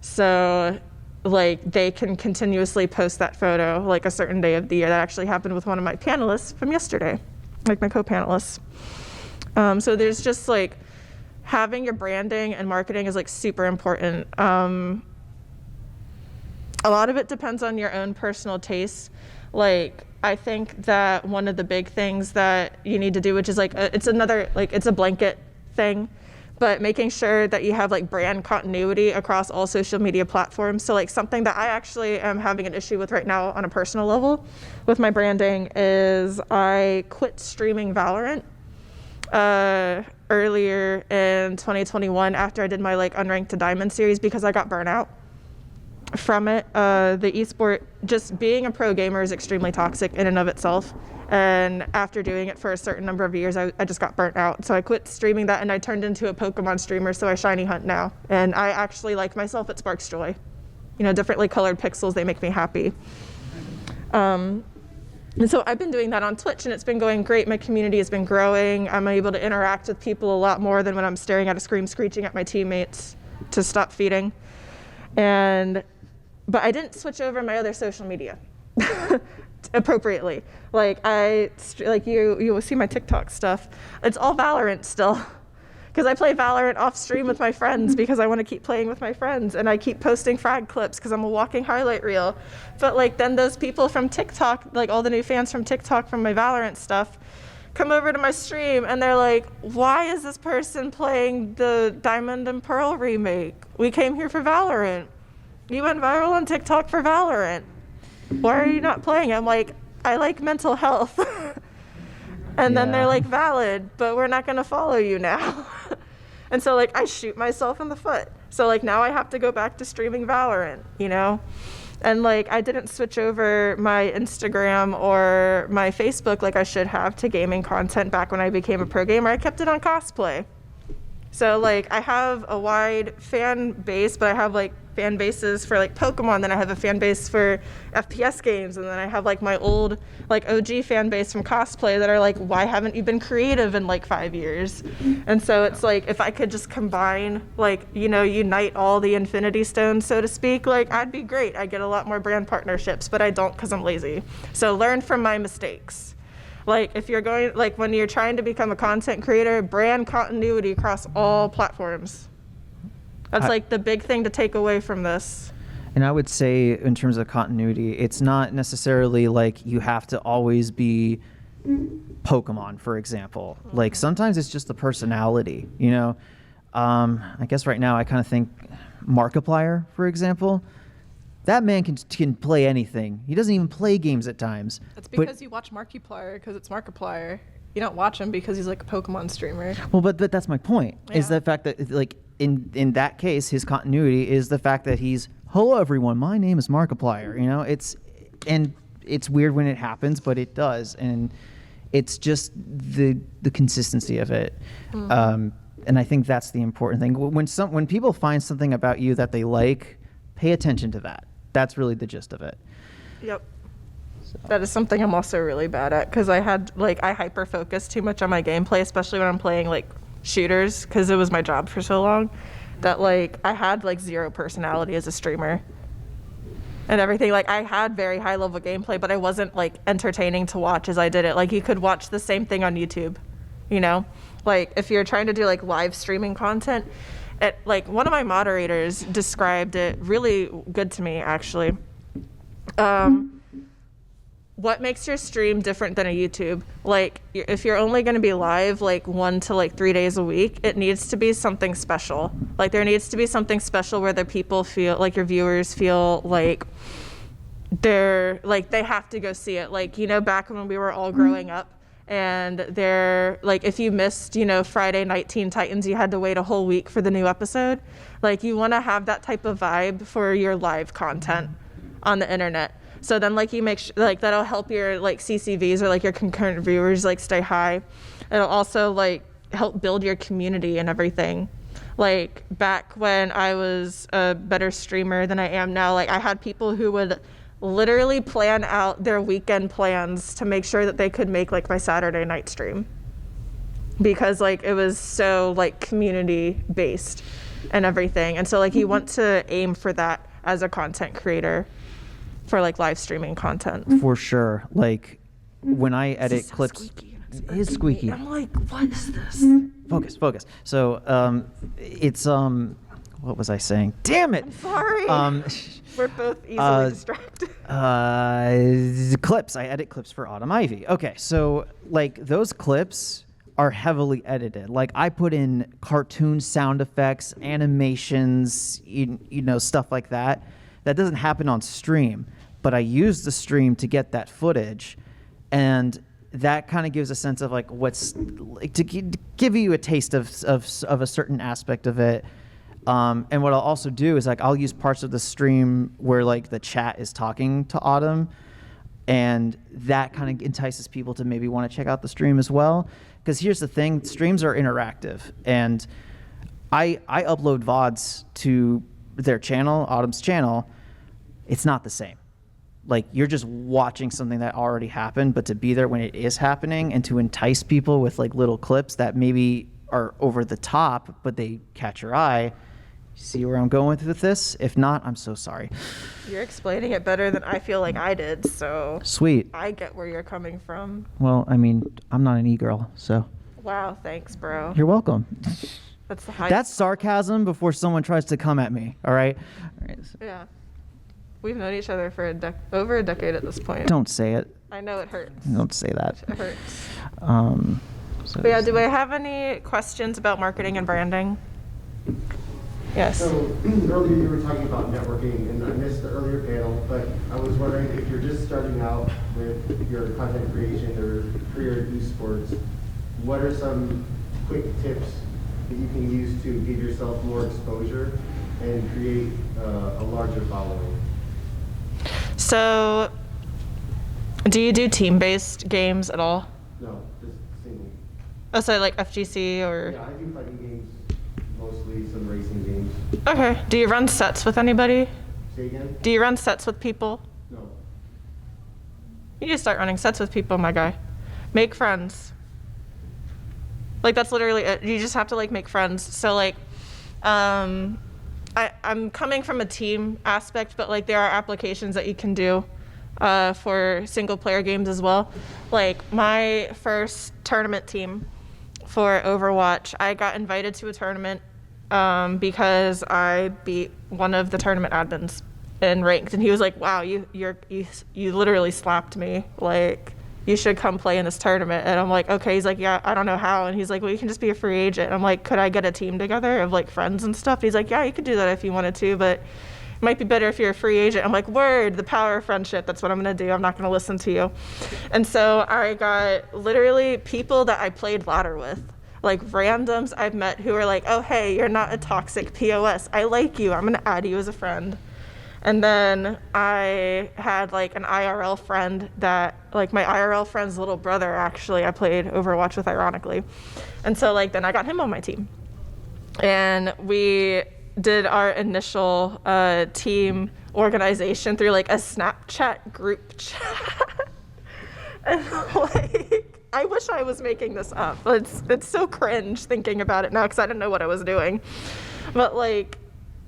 [SPEAKER 1] so like they can continuously post that photo like a certain day of the year. That actually happened with one of my panelists from yesterday, like my co-panelists. So there's just like having your branding and marketing is like super important. A lot of it depends on your own personal tastes. Like I think that one of the big things that you need to do, which is like it's another like it's a blanket thing, but making sure that you have like brand continuity across all social media platforms. So like something that I actually am having an issue with right now on a personal level with my branding is I quit streaming Valorant earlier in 2021 after I did my like unranked to diamond series because I got burnt out from it. The esport, just being a pro gamer is extremely toxic in and of itself. And after doing it for a certain number of years, I just got burnt out. So I quit streaming that and I turned into a Pokemon streamer. So I shiny hunt now. And I actually like myself, it sparks joy. You know, differently colored pixels, they make me happy. And so I've been doing that on Twitch and it's been going great. My community has been growing. I'm able to interact with people a lot more than when I'm staring at a screen screeching at my teammates to stop feeding. But I didn't switch over my other social media appropriately. Like you will see my TikTok stuff. It's all Valorant still. Because I play Valorant off stream with my friends because I want to keep playing with my friends, and I keep posting frag clips because I'm a walking highlight reel. But like then those people from TikTok, like all the new fans from TikTok from my Valorant stuff, come over to my stream and they're like, why is this person playing the Diamond and Pearl remake? We came here for Valorant. You went viral on TikTok for Valorant. Why are you not playing? I'm like, I like mental health. And then they're like, valid, but we're not gonna follow you now. And so like I shoot myself in the foot. So like now I have to go back to streaming Valorant, you know? And like I didn't switch over my Instagram or my Facebook like I should have to gaming content back when I became a pro gamer. I kept it on cosplay. So like I have a wide fan base, but I have like fan bases for like Pokemon, then I have a fan base for FPS games, and then I have like my old like OG fan base from cosplay that are like, why haven't you been creative in like 5 years? And so it's like if I could just combine like, you know, unite all the Infinity Stones, so to speak, like I'd be great. I'd get a lot more brand partnerships, but I don't because I'm lazy. So learn from my mistakes. Like if you're going, like when you're trying to become a content creator, brand continuity across all platforms. That's like the big thing to take away from this.
[SPEAKER 2] And I would say in terms of continuity, it's not necessarily like you have to always be Pokemon, for example. Mm-hmm. Like sometimes it's just the personality, you know? I guess right now I kind of think Markiplier, for example. That man can play anything. He doesn't even play games at times.
[SPEAKER 5] That's because you watch Markiplier because it's Markiplier. You don't watch him because he's like a Pokemon streamer.
[SPEAKER 2] Well, but that's my point. Yeah. Is the fact that like in that case, his continuity is the fact that he's, hello everyone, my name is Markiplier. You know, it's weird when it happens, but it does, and it's just the consistency of it. Mm. And I think that's the important thing. When people find something about you that they like, pay attention to that. That's really the gist of it.
[SPEAKER 1] Yep. So. That is something I'm also really bad at because I hyper focus too much on my gameplay, especially when I'm playing like shooters, because it was my job for so long that like I had like zero personality as a streamer. and everything. Like I had very high level gameplay, but I wasn't like entertaining to watch as I did it. Like you could watch the same thing on YouTube, you know? Like if you're trying to do like live streaming content, like one of my moderators described it really good to me actually. What makes your stream different than a YouTube? Like if you're only going to be live like 1 to like 3 days a week, it needs to be something special. Like there needs to be something special where the people feel like your viewers feel like they're like they have to go see it. Like, you know, back when we were all growing up and they're like if you missed, you know, Friday Night Teen Titans, you had to wait a whole week for the new episode. Like you want to have that type of vibe for your live content on the internet. So then like you make like that'll help your like CCVs or like your concurrent viewers like stay high. It'll also like help build your community and everything. Like back when I was a better streamer than I am now, like I had people who would literally plan out their weekend plans to make sure that they could make like my Saturday night stream, because like it was so like community based and everything. And so like you want to aim for that as a content creator for like live streaming content.
[SPEAKER 2] For sure. Like when I edit
[SPEAKER 1] so
[SPEAKER 2] clips,
[SPEAKER 1] squeaky.
[SPEAKER 2] it is squeaky.
[SPEAKER 1] I'm like, what is this?
[SPEAKER 2] Focus. So it's what was I saying? Damn it.
[SPEAKER 1] Sorry. We're both easily distracted.
[SPEAKER 2] Clips. I edit clips for Autumn Ivy. Okay, so like those clips are heavily edited. Like I put in cartoon sound effects, animations, you know, stuff like that. That doesn't happen on stream, but I use the stream to get that footage, and that kind of gives a sense of like what's like to give you a taste of a certain aspect of it. And what I'll also do is like I'll use parts of the stream where like the chat is talking to Autumn, and that kind of entices people to maybe want to check out the stream as well. Because here's the thing, streams are interactive, and I upload VODs to their channel, Autumn's channel. It's not the same. Like you're just watching something that already happened, but to be there when it is happening and to entice people with like little clips that maybe are over the top, but they catch your eye. See where I'm going with this? If not, I'm so sorry.
[SPEAKER 1] You're explaining it better than I feel like I did, so
[SPEAKER 2] Sweet.
[SPEAKER 1] I get where you're coming from.
[SPEAKER 2] Well, I mean, I'm not an e-girl, so.
[SPEAKER 1] Wow, thanks, bro.
[SPEAKER 2] You're welcome.
[SPEAKER 1] That's the highest.
[SPEAKER 2] That's sarcasm before someone tries to come at me, all right? All right.
[SPEAKER 1] Yeah. We've known each other for over a decade at this point.
[SPEAKER 2] Don't say it.
[SPEAKER 1] I know it hurts.
[SPEAKER 2] Don't say that.
[SPEAKER 1] It hurts.
[SPEAKER 2] So
[SPEAKER 1] But yeah, do I have any questions about marketing and branding? Yes.
[SPEAKER 6] So earlier you were talking about networking, and I missed the earlier panel, but I was wondering if you're just starting out with your content creation or career in eSports, what are some quick tips that you can use to give yourself more exposure and create a larger following?
[SPEAKER 1] So, do you do team-based games at all?
[SPEAKER 6] No, just single.
[SPEAKER 1] Oh, so like FGC or?
[SPEAKER 6] Yeah, I do fighting games, mostly some racing games.
[SPEAKER 1] Okay. Do you run sets with anybody?
[SPEAKER 6] Say again?
[SPEAKER 1] Do you run sets with people?
[SPEAKER 6] No.
[SPEAKER 1] You need to start running sets with people, my guy. Make friends. Like that's literally it. You just have to like make friends. So like, I'm coming from a team aspect, but like there are applications that you can do for single player games as well. Like my first tournament team for Overwatch, I got invited to a tournament because I beat one of the tournament admins in ranked, and he was like, "Wow, you literally slapped me. Like, you should come play in this tournament." And I'm like, "Okay." He's like, "Yeah, I don't know how." And he's like, "Well, you can just be a free agent." And I'm like, "Could I get a team together of like friends and stuff?" He's like, "Yeah, you could do that if you wanted to, but it might be better if you're a free agent." I'm like, "Word, the power of friendship. That's what I'm gonna do. I'm not gonna listen to you." And so I got literally people that I played ladder with, like randoms I've met who are like, "Oh, hey, you're not a toxic POS. I like you. I'm gonna add you as a friend." And then I had like an IRL friend that, like my IRL friend's little brother, actually, I played Overwatch with, ironically. And so like then I got him on my team. And we did our initial team organization through like a Snapchat group chat. And like, I wish I was making this up. It's so cringe thinking about it now because I didn't know what I was doing. But like,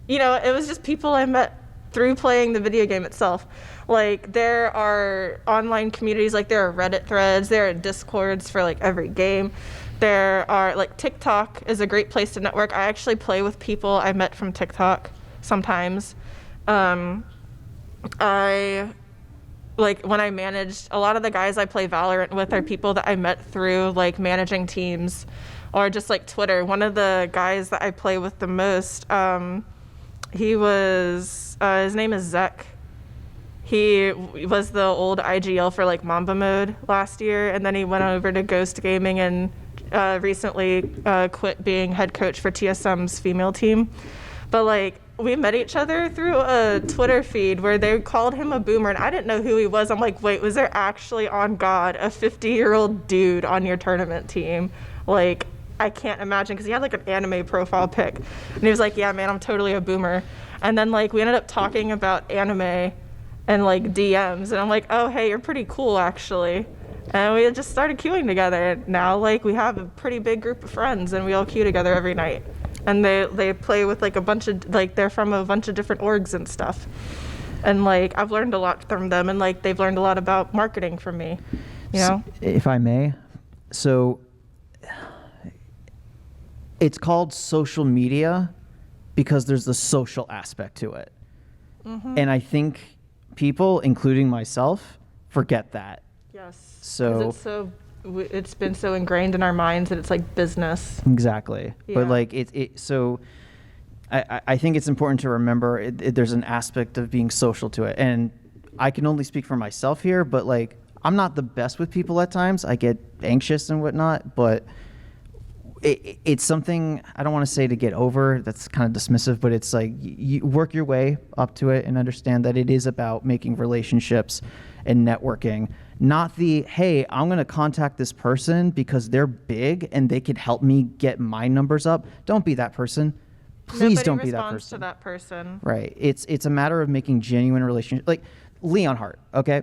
[SPEAKER 1] you know, it was just people I met through playing the video game itself. Like, there are online communities, like there are Reddit threads, there are Discords for like every game. There are, like, TikTok is a great place to network. I actually play with people I met from TikTok sometimes. Like, when I managed, a lot of the guys I play Valorant with are people that I met through, like, managing teams or just, like, Twitter. One of the guys that I play with the most, he was, his name is Zek. He was the old IGL for, like, Mamba mode last year, and then he went over to Ghost Gaming and recently quit being head coach for TSM's female team. But, like, we met each other through a Twitter feed where they called him a boomer, and I didn't know who he was. I'm like, wait, was there actually, on God, a 50-year-old dude on your tournament team? Like, I can't imagine, because he had, like, an anime profile pic. And he was like, yeah, man, I'm totally a boomer. And then, like, we ended up talking about anime and, like, DMs. And I'm like, oh, hey, you're pretty cool, actually. And we just started queuing together. And now, like, we have a pretty big group of friends, and we all queue together every night. And they play with, like, a bunch of, like, they're from a bunch of different orgs and stuff. And, like, I've learned a lot from them, and, like, they've learned a lot about marketing from me, you know?
[SPEAKER 2] If I may, so it's called social media because there's the social aspect to it.
[SPEAKER 1] Mm-hmm.
[SPEAKER 2] And I think people, including myself, forget that.
[SPEAKER 1] Yes.
[SPEAKER 2] So
[SPEAKER 1] 'Cause it's been so ingrained in our minds that it's like business.
[SPEAKER 2] exactly.
[SPEAKER 1] Yeah.
[SPEAKER 2] But like so I think it's important to remember there's an aspect of being social to it. And I can only speak for myself here, but like I'm not the best with people at times. I get anxious and whatnot, but it's something I don't want to say to get over. That's kind of dismissive, but it's like you work your way up to it and understand that it is about making relationships and networking. Not the, hey, I'm going to contact this person because they're big and they could help me get my numbers up. Don't be that person. Please
[SPEAKER 1] Nobody
[SPEAKER 2] don't be that
[SPEAKER 1] responds
[SPEAKER 2] person.
[SPEAKER 1] to that person.
[SPEAKER 2] Right. It's a matter of making genuine relationships. Like Leon Hart, okay?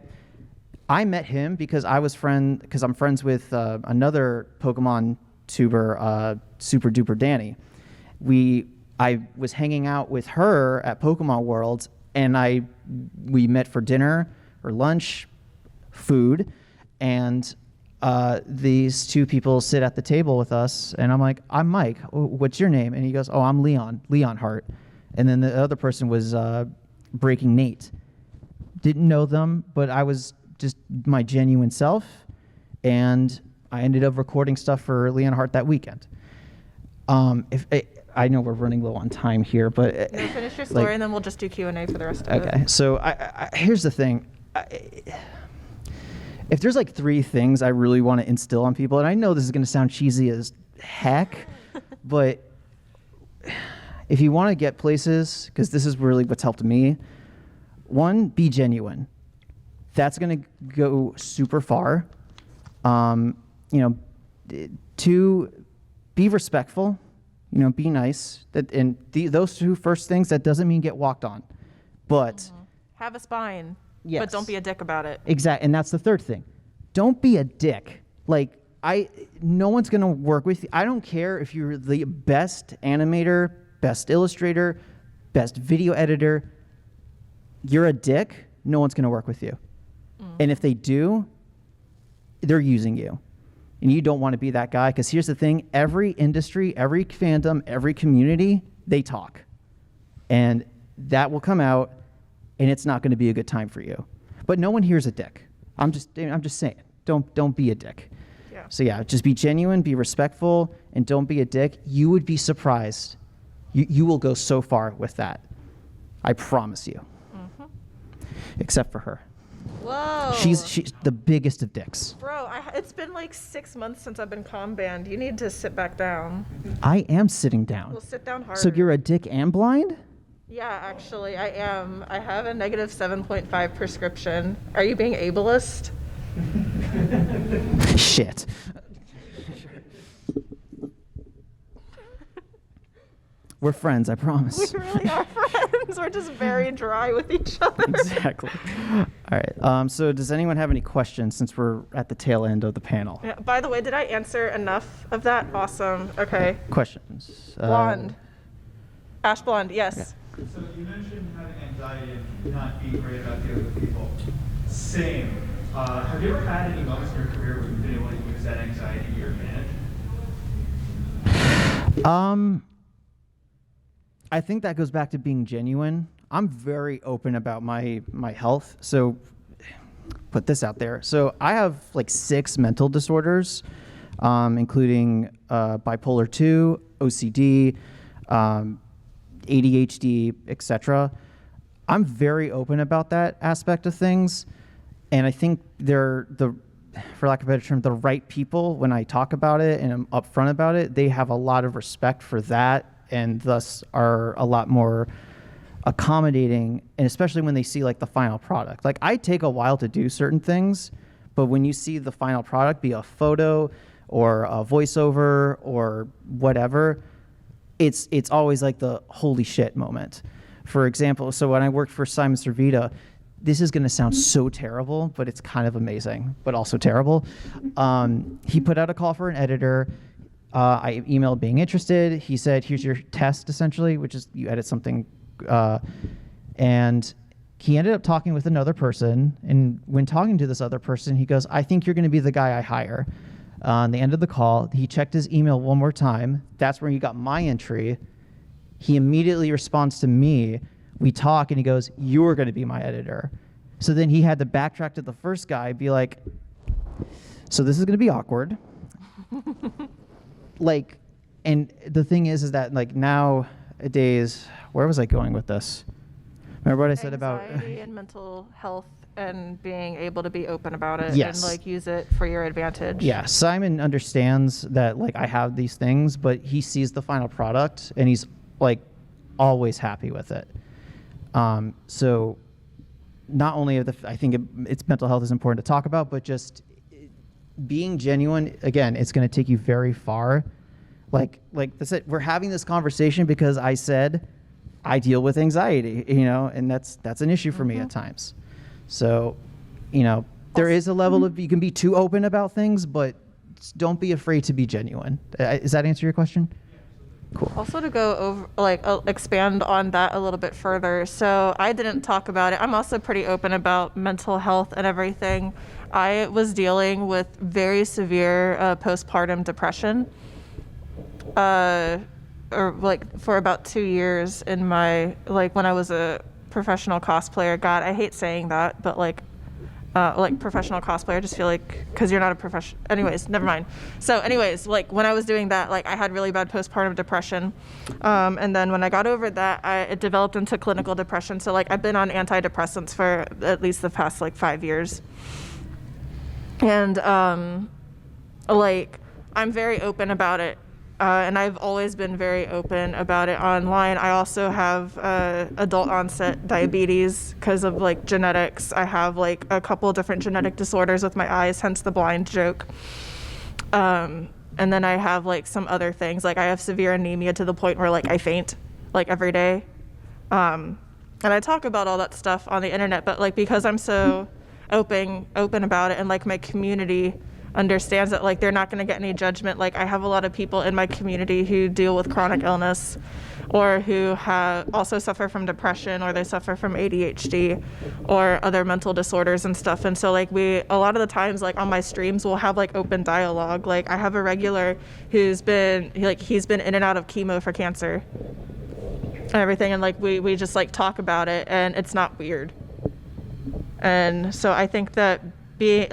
[SPEAKER 2] I met him because I'm friends with another Pokemon tuber, Super Duper Danny. I was hanging out with her at Pokemon World, and we met for dinner or lunch, food, and these two people sit at the table with us, and I'm like, I'm Mike. What's your name? And he goes, oh, I'm Leon Hart. And then the other person was Breaking Nate. Didn't know them, but I was just my genuine self, and I ended up recording stuff for Leon Hart that weekend. I know we're running low on time here, but
[SPEAKER 1] No, finish your story, and then we'll just do Q&A for the rest of it.
[SPEAKER 2] Okay, so here's the thing. If there's like 3 things I really want to instill on people, and I know this is going to sound cheesy as heck, but if you want to get places, because this is really what's helped me, 1, be genuine. That's going to go super far. 2, be respectful. Be nice. Those 2 first things, that doesn't mean get walked on, but
[SPEAKER 1] Have a spine,
[SPEAKER 2] yes.
[SPEAKER 1] but don't be a dick about it.
[SPEAKER 2] Exactly, and that's the 3rd thing. Don't be a dick. Like no one's gonna work with you. I don't care if you're the best animator, best illustrator, best video editor. You're a dick. No one's gonna work with you. And if they do, they're using you. And you don't want to be that guy, because here's the thing. Every industry, every fandom, every community, they talk. And that will come out, and it's not going to be a good time for you. But no one here's a dick. I'm just saying. Don't be a dick.
[SPEAKER 1] Yeah.
[SPEAKER 2] So yeah, just be genuine, be respectful, and don't be a dick. You would be surprised. You will go so far with that. I promise you. Except for her.
[SPEAKER 1] Whoa.
[SPEAKER 2] She's the biggest of dicks.
[SPEAKER 1] Bro, it's been like 6 months since I've been comm banned. You need to sit back down.
[SPEAKER 2] I am sitting down.
[SPEAKER 1] Well, sit down hard.
[SPEAKER 2] So you're a dick and blind?
[SPEAKER 1] Yeah, actually, I am. I have a negative 7.5 prescription. Are you being ableist?
[SPEAKER 2] Shit. We're friends, I promise.
[SPEAKER 1] We really are friends. We're just very dry with each other.
[SPEAKER 2] Exactly. All right. So does anyone have any questions, since we're at the tail end of the panel?
[SPEAKER 1] Yeah, by the way, did I answer enough of that? Awesome. Okay.
[SPEAKER 2] Questions?
[SPEAKER 1] Blonde. Ash blonde, yes.
[SPEAKER 7] So you mentioned having anxiety and not being great about dealing with people. Same. Have you ever had any moments in your career where you've been able to use that anxiety to your advantage?
[SPEAKER 2] I think that goes back to being genuine. I'm very open about my health. So put this out there. So I have like 6 mental disorders, including bipolar 2, OCD, ADHD, etc. I'm very open about that aspect of things. And I think they're for lack of a better term, the right people when I talk about it and I'm upfront about it, they have a lot of respect for that and thus are a lot more accommodating, and especially when they see like the final product. Like I take a while to do certain things, but when you see the final product, be a photo or a voiceover or whatever, it's always like the holy shit moment. For example, so when I worked for Simon Servita, this is going to sound so terrible, but it's kind of amazing, but also terrible. He put out a call for an editor. I emailed being interested. He said, here's your test, essentially, which is you edit something. And he ended up talking with another person. And when talking to this other person, he goes, I think you're going to be the guy I hire. On the end of the call, he checked his email one more time. That's where he got my entry. He immediately responds to me. We talk and he goes, you're going to be my editor. So then he had to backtrack to the first guy, be like, so this is going to be awkward. Like, and the thing is that like nowadays, where was I going with this? Remember what I said about
[SPEAKER 1] anxiety and mental health and being able to be open about it
[SPEAKER 2] Yes.
[SPEAKER 1] and like use it for your advantage.
[SPEAKER 2] Yeah, Simon understands that like I have these things, but he sees the final product and he's like always happy with it. So not only I think it's mental health is important to talk about, but just being genuine, again, it's going to take you very far. Like that's it. We're having this conversation because I said I deal with anxiety, and that's an issue for me at times. So, there is a level of, you can be too open about things, but don't be afraid to be genuine. Does that answer your question? Cool.
[SPEAKER 1] Also to go over, expand on that a little bit further. So I didn't talk about it. I'm also pretty open about mental health and everything. I was dealing with very severe postpartum depression, for about 2 years in my, when I was a professional cosplayer. God, I hate saying that, but professional cosplayer, I just feel like, because you're not a professional. Anyways, never mind. So anyways, when I was doing that, I had really bad postpartum depression. And then when I got over that, it developed into clinical depression. So I've been on antidepressants for at least the past 5 years. And I'm very open about it. And I've always been very open about it online. I also have adult onset diabetes because of genetics. I have a couple different genetic disorders with my eyes, hence the blind joke. And then I have some other things. I have severe anemia to the point where I faint every day. And I talk about all that stuff on the internet, but because I'm so open about it, and my community understands that they're not going to get any judgment. I have a lot of people in my community who deal with chronic illness or who also suffer from depression, or they suffer from ADHD or other mental disorders and stuff. And so a lot of the times on my streams we'll have open dialogue. I have a regular who's been he's been in and out of chemo for cancer and everything, and we just talk about it, and it's not weird. And so I think that being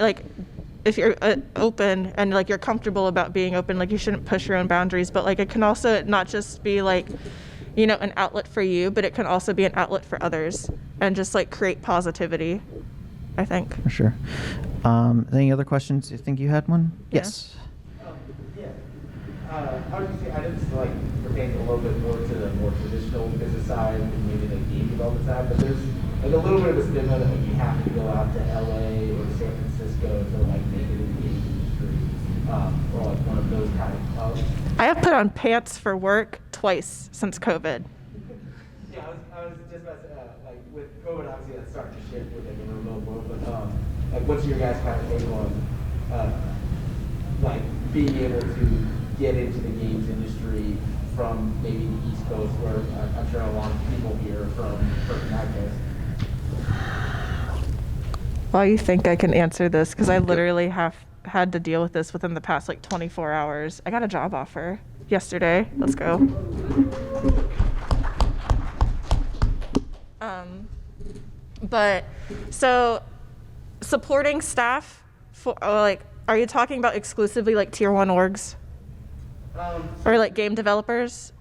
[SPEAKER 1] if you're open and you're comfortable about being open, you shouldn't push your own boundaries, but it can also not just be an outlet for you, but it can also be an outlet for others, and just create positivity, I think.
[SPEAKER 2] For sure. Any other questions? You think you had one?
[SPEAKER 1] Yeah.
[SPEAKER 2] Yes.
[SPEAKER 6] How would you say, I know this pertains a little bit more to the more traditional business side, maybe the game development side, but there's a little bit of a stigma that you have to go out to LA or San Francisco to make it in the game industry, or one of those kind of clubs.
[SPEAKER 1] I have put on pants for work twice since COVID.
[SPEAKER 6] Yeah, I was just about to say, with COVID, obviously that's starting to shift with the remote world, but what's your guys' kind of take on being able to get into the games industry from maybe the East Coast, where I'm sure a lot of people here from MAGFest?
[SPEAKER 1] Why you think I can answer this? Because I literally have had to deal with this within the past like 24 hours. I got a job offer yesterday. Let's go. But so supporting staff for like, are you talking about exclusively like tier 1 orgs or like game developers?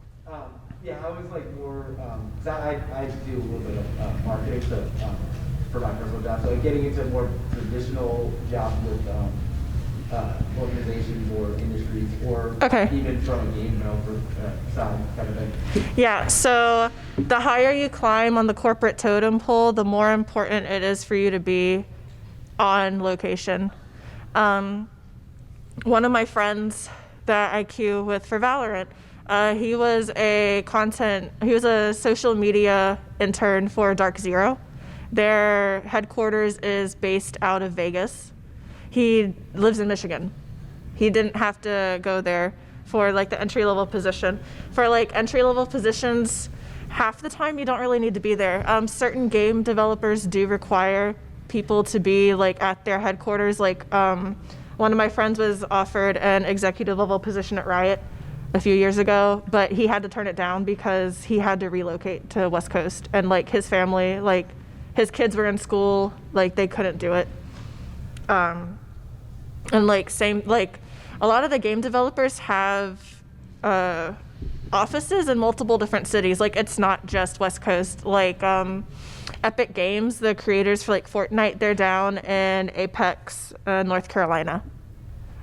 [SPEAKER 6] Yeah, I was like more, cause I do a little bit of marketing, so for my personal job, so getting into more traditional jobs with organizations or industries, or
[SPEAKER 1] Okay.
[SPEAKER 6] even from a game developer side kind of thing.
[SPEAKER 1] Yeah, so the higher you climb on the corporate totem pole, the more important it is for you to be on location. One of my friends that I queue with for Valorant, he was a social media intern for Dark Zero. Their headquarters is based out of Vegas. He lives in Michigan. He didn't have to go there for like the entry-level position. For like entry-level positions, half the time you don't really need to be there. Certain game developers do require people to be like at their headquarters. Like one of my friends was offered an executive level position at Riot a few years ago, but he had to turn it down because he had to relocate to West Coast, and like his family, like his kids were in school, like they couldn't do it. And like same, like a lot of the game developers have offices in multiple different cities. Like it's not just West Coast. Like Epic Games, the creators for like Fortnite, they're down in Apex, North Carolina.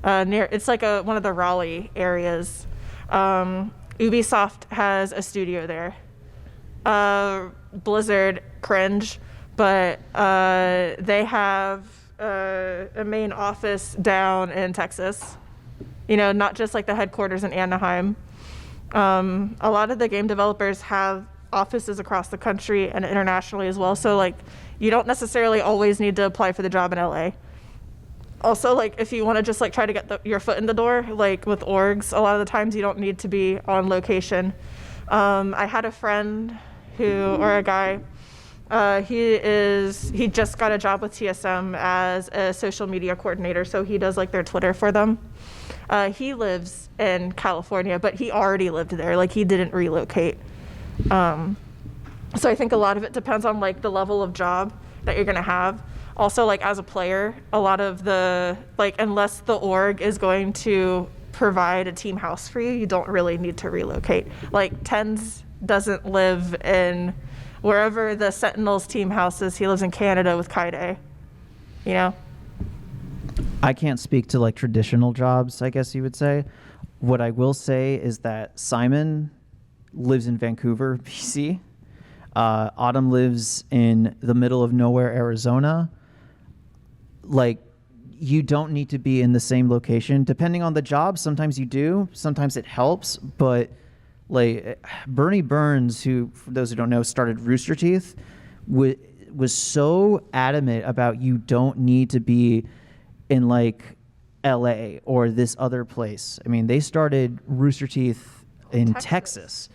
[SPEAKER 1] It's like one of the Raleigh areas. Ubisoft has a studio there. Blizzard, cringe, but they have a main office down in Texas. You know, not just like the headquarters in Anaheim. A lot of the game developers have offices across the country and internationally as well. So like, you don't necessarily always need to apply for the job in LA. Also, like if you want to just like try to get your foot in the door, like with orgs, a lot of the times you don't need to be on location. I had a friend or a guy, he just got a job with TSM as a social media coordinator. So he does like their Twitter for them. He lives in California, but he already lived there. Like he didn't relocate. So I think a lot of it depends on like the level of job that you're gonna have. Also, like as a player, a lot of unless the org is going to provide a team house for you, you don't really need to relocate. Like Tens doesn't live in wherever the Sentinels team house is. He lives in Canada with Kaide, you know?
[SPEAKER 2] I can't speak to like traditional jobs, I guess you would say. What I will say is that Simon lives in Vancouver, BC. Autumn lives in the middle of nowhere, Arizona. Like, you don't need to be in the same location. Depending on the job, sometimes you do, sometimes it helps. But like Bernie Burns, who, for those who don't know, started Rooster Teeth, was so adamant about you don't need to be in like LA or this other place. I mean, they started Rooster Teeth in Texas,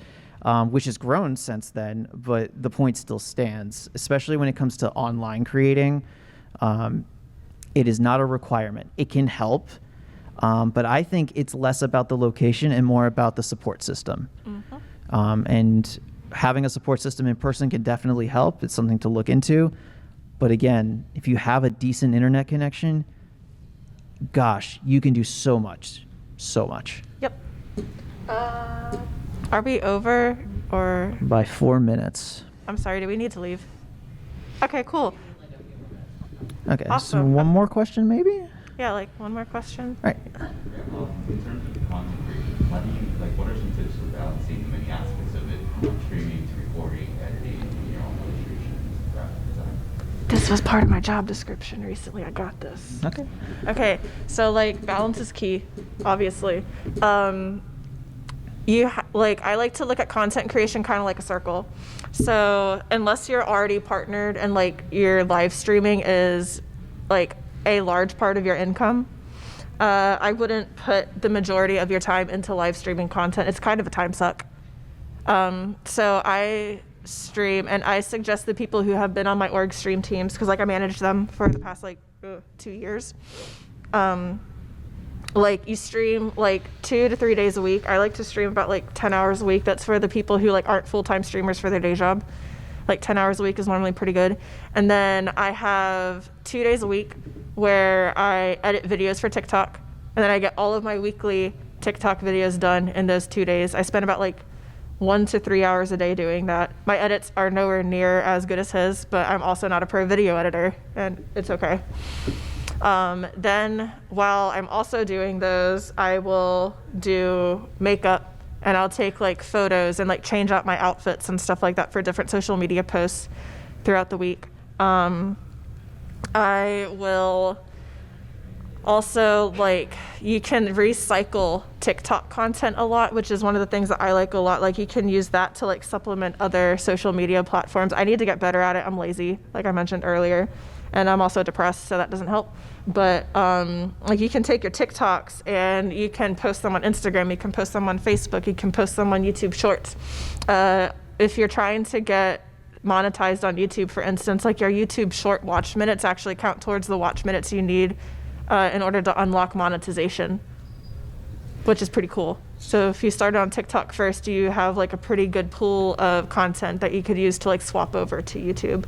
[SPEAKER 2] which has grown since then, but the point still stands, especially when it comes to online creating. It is not a requirement. It can help, but I think it's less about the location and more about the support system. Mm-hmm. And having a support system in person can definitely help. It's something to look into. But again, if you have a decent internet connection, gosh, you can do so much, so much.
[SPEAKER 1] Yep. Are we over or?
[SPEAKER 2] By 4 minutes.
[SPEAKER 1] I'm sorry, do we need to leave? Okay, cool.
[SPEAKER 2] Okay, so
[SPEAKER 1] Awesome.
[SPEAKER 2] one more question maybe?
[SPEAKER 1] Yeah, like one more question.
[SPEAKER 2] All right.
[SPEAKER 8] In terms of content creation, what are some tips for balancing the many aspects of it, streaming to recording, editing, illustration, graphic design?
[SPEAKER 1] This was part of my job description recently. I got this.
[SPEAKER 2] Okay.
[SPEAKER 1] Okay, so like balance is key, obviously. I like to look at content creation kind of like a circle. So unless you're already partnered and like your live streaming is like a large part of your income, I wouldn't put the majority of your time into live streaming content. It's kind of a time suck. So I stream, and I suggest the people who have been on my org stream teams, because like I managed them for the past 2 years. Like you stream like 2 to 3 days a week. I like to stream about like 10 hours a week. That's for the people who like aren't full-time streamers for their day job. Like 10 hours a week is normally pretty good. And then I have 2 days a week where I edit videos for TikTok, and then I get all of my weekly TikTok videos done in those 2 days. I spend about like 1 to 3 hours a day doing that. My edits are nowhere near as good as his, but I'm also not a pro video editor, and it's okay. Then while I'm also doing those, I will do makeup, and I'll take like photos and like change out my outfits and stuff like that for different social media posts throughout the week. I will also, like, you can recycle TikTok content a lot, which is one of the things that I like a lot. Like, you can use that to like supplement other social media platforms. I need to get better at it. I'm lazy, like I mentioned earlier, and I'm also depressed, so that doesn't help. But like, you can take your TikToks and you can post them on Instagram, you can post them on Facebook, you can post them on YouTube Shorts. If you're trying to get monetized on YouTube, for instance, like your YouTube Short watch minutes actually count towards the watch minutes you need in order to unlock monetization, which is pretty cool. So if you started on TikTok first, you have like a pretty good pool of content that you could use to like swap over to YouTube.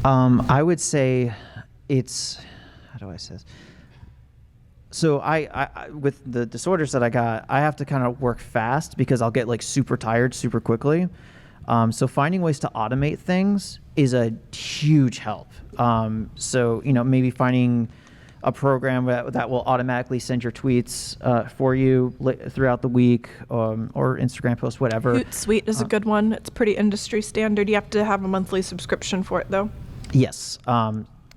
[SPEAKER 2] I would say it's, how do I say this? So I with the disorders that I got, I have to kind of work fast because I'll get like super tired super quickly. So finding ways to automate things is a huge help. So, you know, maybe finding a program that will automatically send your tweets for you throughout the week, or Instagram posts, whatever.
[SPEAKER 5] Hootsuite is a good one. It's pretty industry standard. You have to have a monthly subscription for it, though.
[SPEAKER 2] Yes,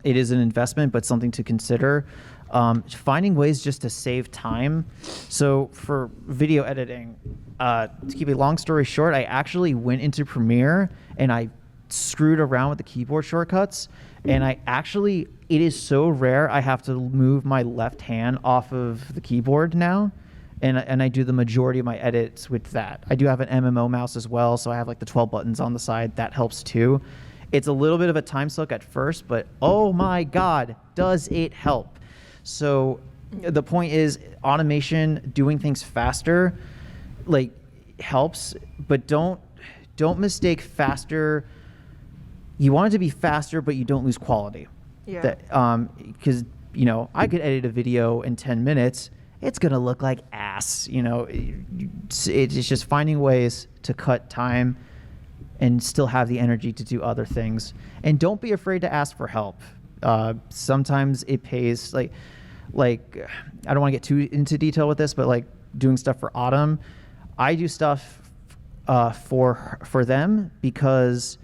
[SPEAKER 2] it is an investment, but something to consider. Finding ways just to save time. So for video editing, to keep a long story short, I actually went into Premiere and I screwed around with the keyboard shortcuts, and it is so rare I have to move my left hand off of the keyboard now, and I do the majority of my edits with that. I do have an MMO mouse as well, so I have like the 12 buttons on the side. That helps too. It's a little bit of a time suck at first, but oh my God, does it help. So the point is, automation, doing things faster, like, helps, but don't mistake faster. You want it to be faster, but you don't lose quality.
[SPEAKER 1] Yeah.
[SPEAKER 2] Because, you know, I could edit a video in 10 minutes. It's going to look like ass. You know, it's just finding ways to cut time and still have the energy to do other things. And don't be afraid to ask for help. Sometimes it pays. Like I don't want to get too into detail with this, but like doing stuff for Autumn, I do stuff for them because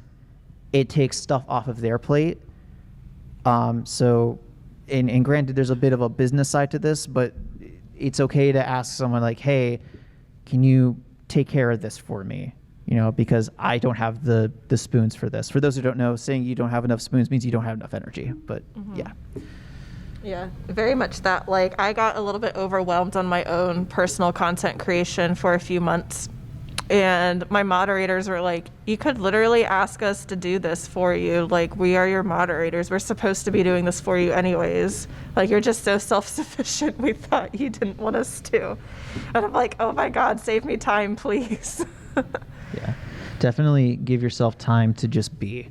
[SPEAKER 2] it takes stuff off of their plate. So, and granted, there's a bit of a business side to this, but it's okay to ask someone like, hey, can you take care of this for me? You know, because I don't have the spoons for this. For those who don't know, saying you don't have enough spoons means you don't have enough energy. But yeah.
[SPEAKER 1] Yeah, very much that. Like, I got a little bit overwhelmed on my own personal content creation for a few months. And my moderators were like, you could literally ask us to do this for you. Like, we are your moderators. We're supposed to be doing this for you anyways. Like, you're just so self-sufficient. We thought you didn't want us to. And I'm like, oh my God, save me time, please.
[SPEAKER 2] Yeah, definitely give yourself time to just be.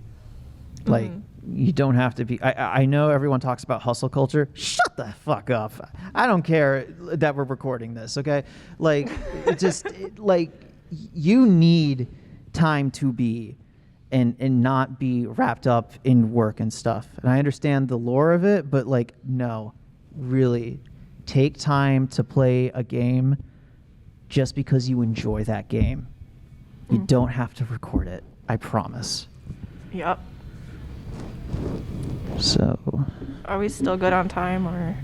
[SPEAKER 2] Like, you don't have to be. I know everyone talks about hustle culture. Shut the fuck up. I don't care that we're recording this, okay? Like, like, you need time to be and not be wrapped up in work and stuff. And I understand the lore of it, but like, no, really, take time to play a game just because you enjoy that game. You don't have to record it. I promise.
[SPEAKER 1] Yep.
[SPEAKER 2] So.
[SPEAKER 1] Are we still good on time, or?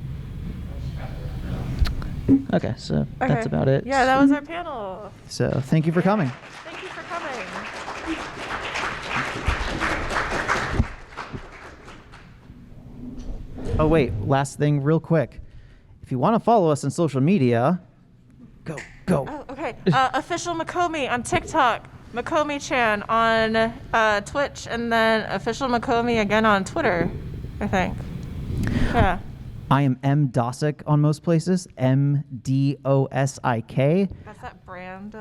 [SPEAKER 2] Okay, so that's about it.
[SPEAKER 1] Yeah, that was our panel.
[SPEAKER 2] So thank you for coming.
[SPEAKER 1] Thank you for coming.
[SPEAKER 2] Oh wait, last thing real quick. if you want to follow us on social media, go.
[SPEAKER 1] Oh, okay. Official Mikomi on TikTok, Mikomi-chan on Twitch, and then official Mikomi again on Twitter, I think. Yeah.
[SPEAKER 2] I am M. Dosick on most places, MDOSIK.
[SPEAKER 1] That's that brand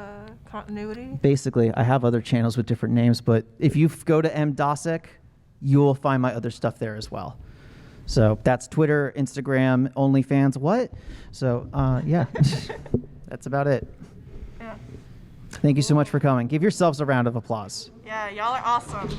[SPEAKER 1] continuity.
[SPEAKER 2] Basically, I have other channels with different names, but if you go to M. Dosick, you will find my other stuff there as well. So that's Twitter, Instagram, OnlyFans, what? So, yeah, that's about it.
[SPEAKER 1] Yeah.
[SPEAKER 2] Thank you so much for coming. Give yourselves a round of applause.
[SPEAKER 1] Yeah, y'all are awesome.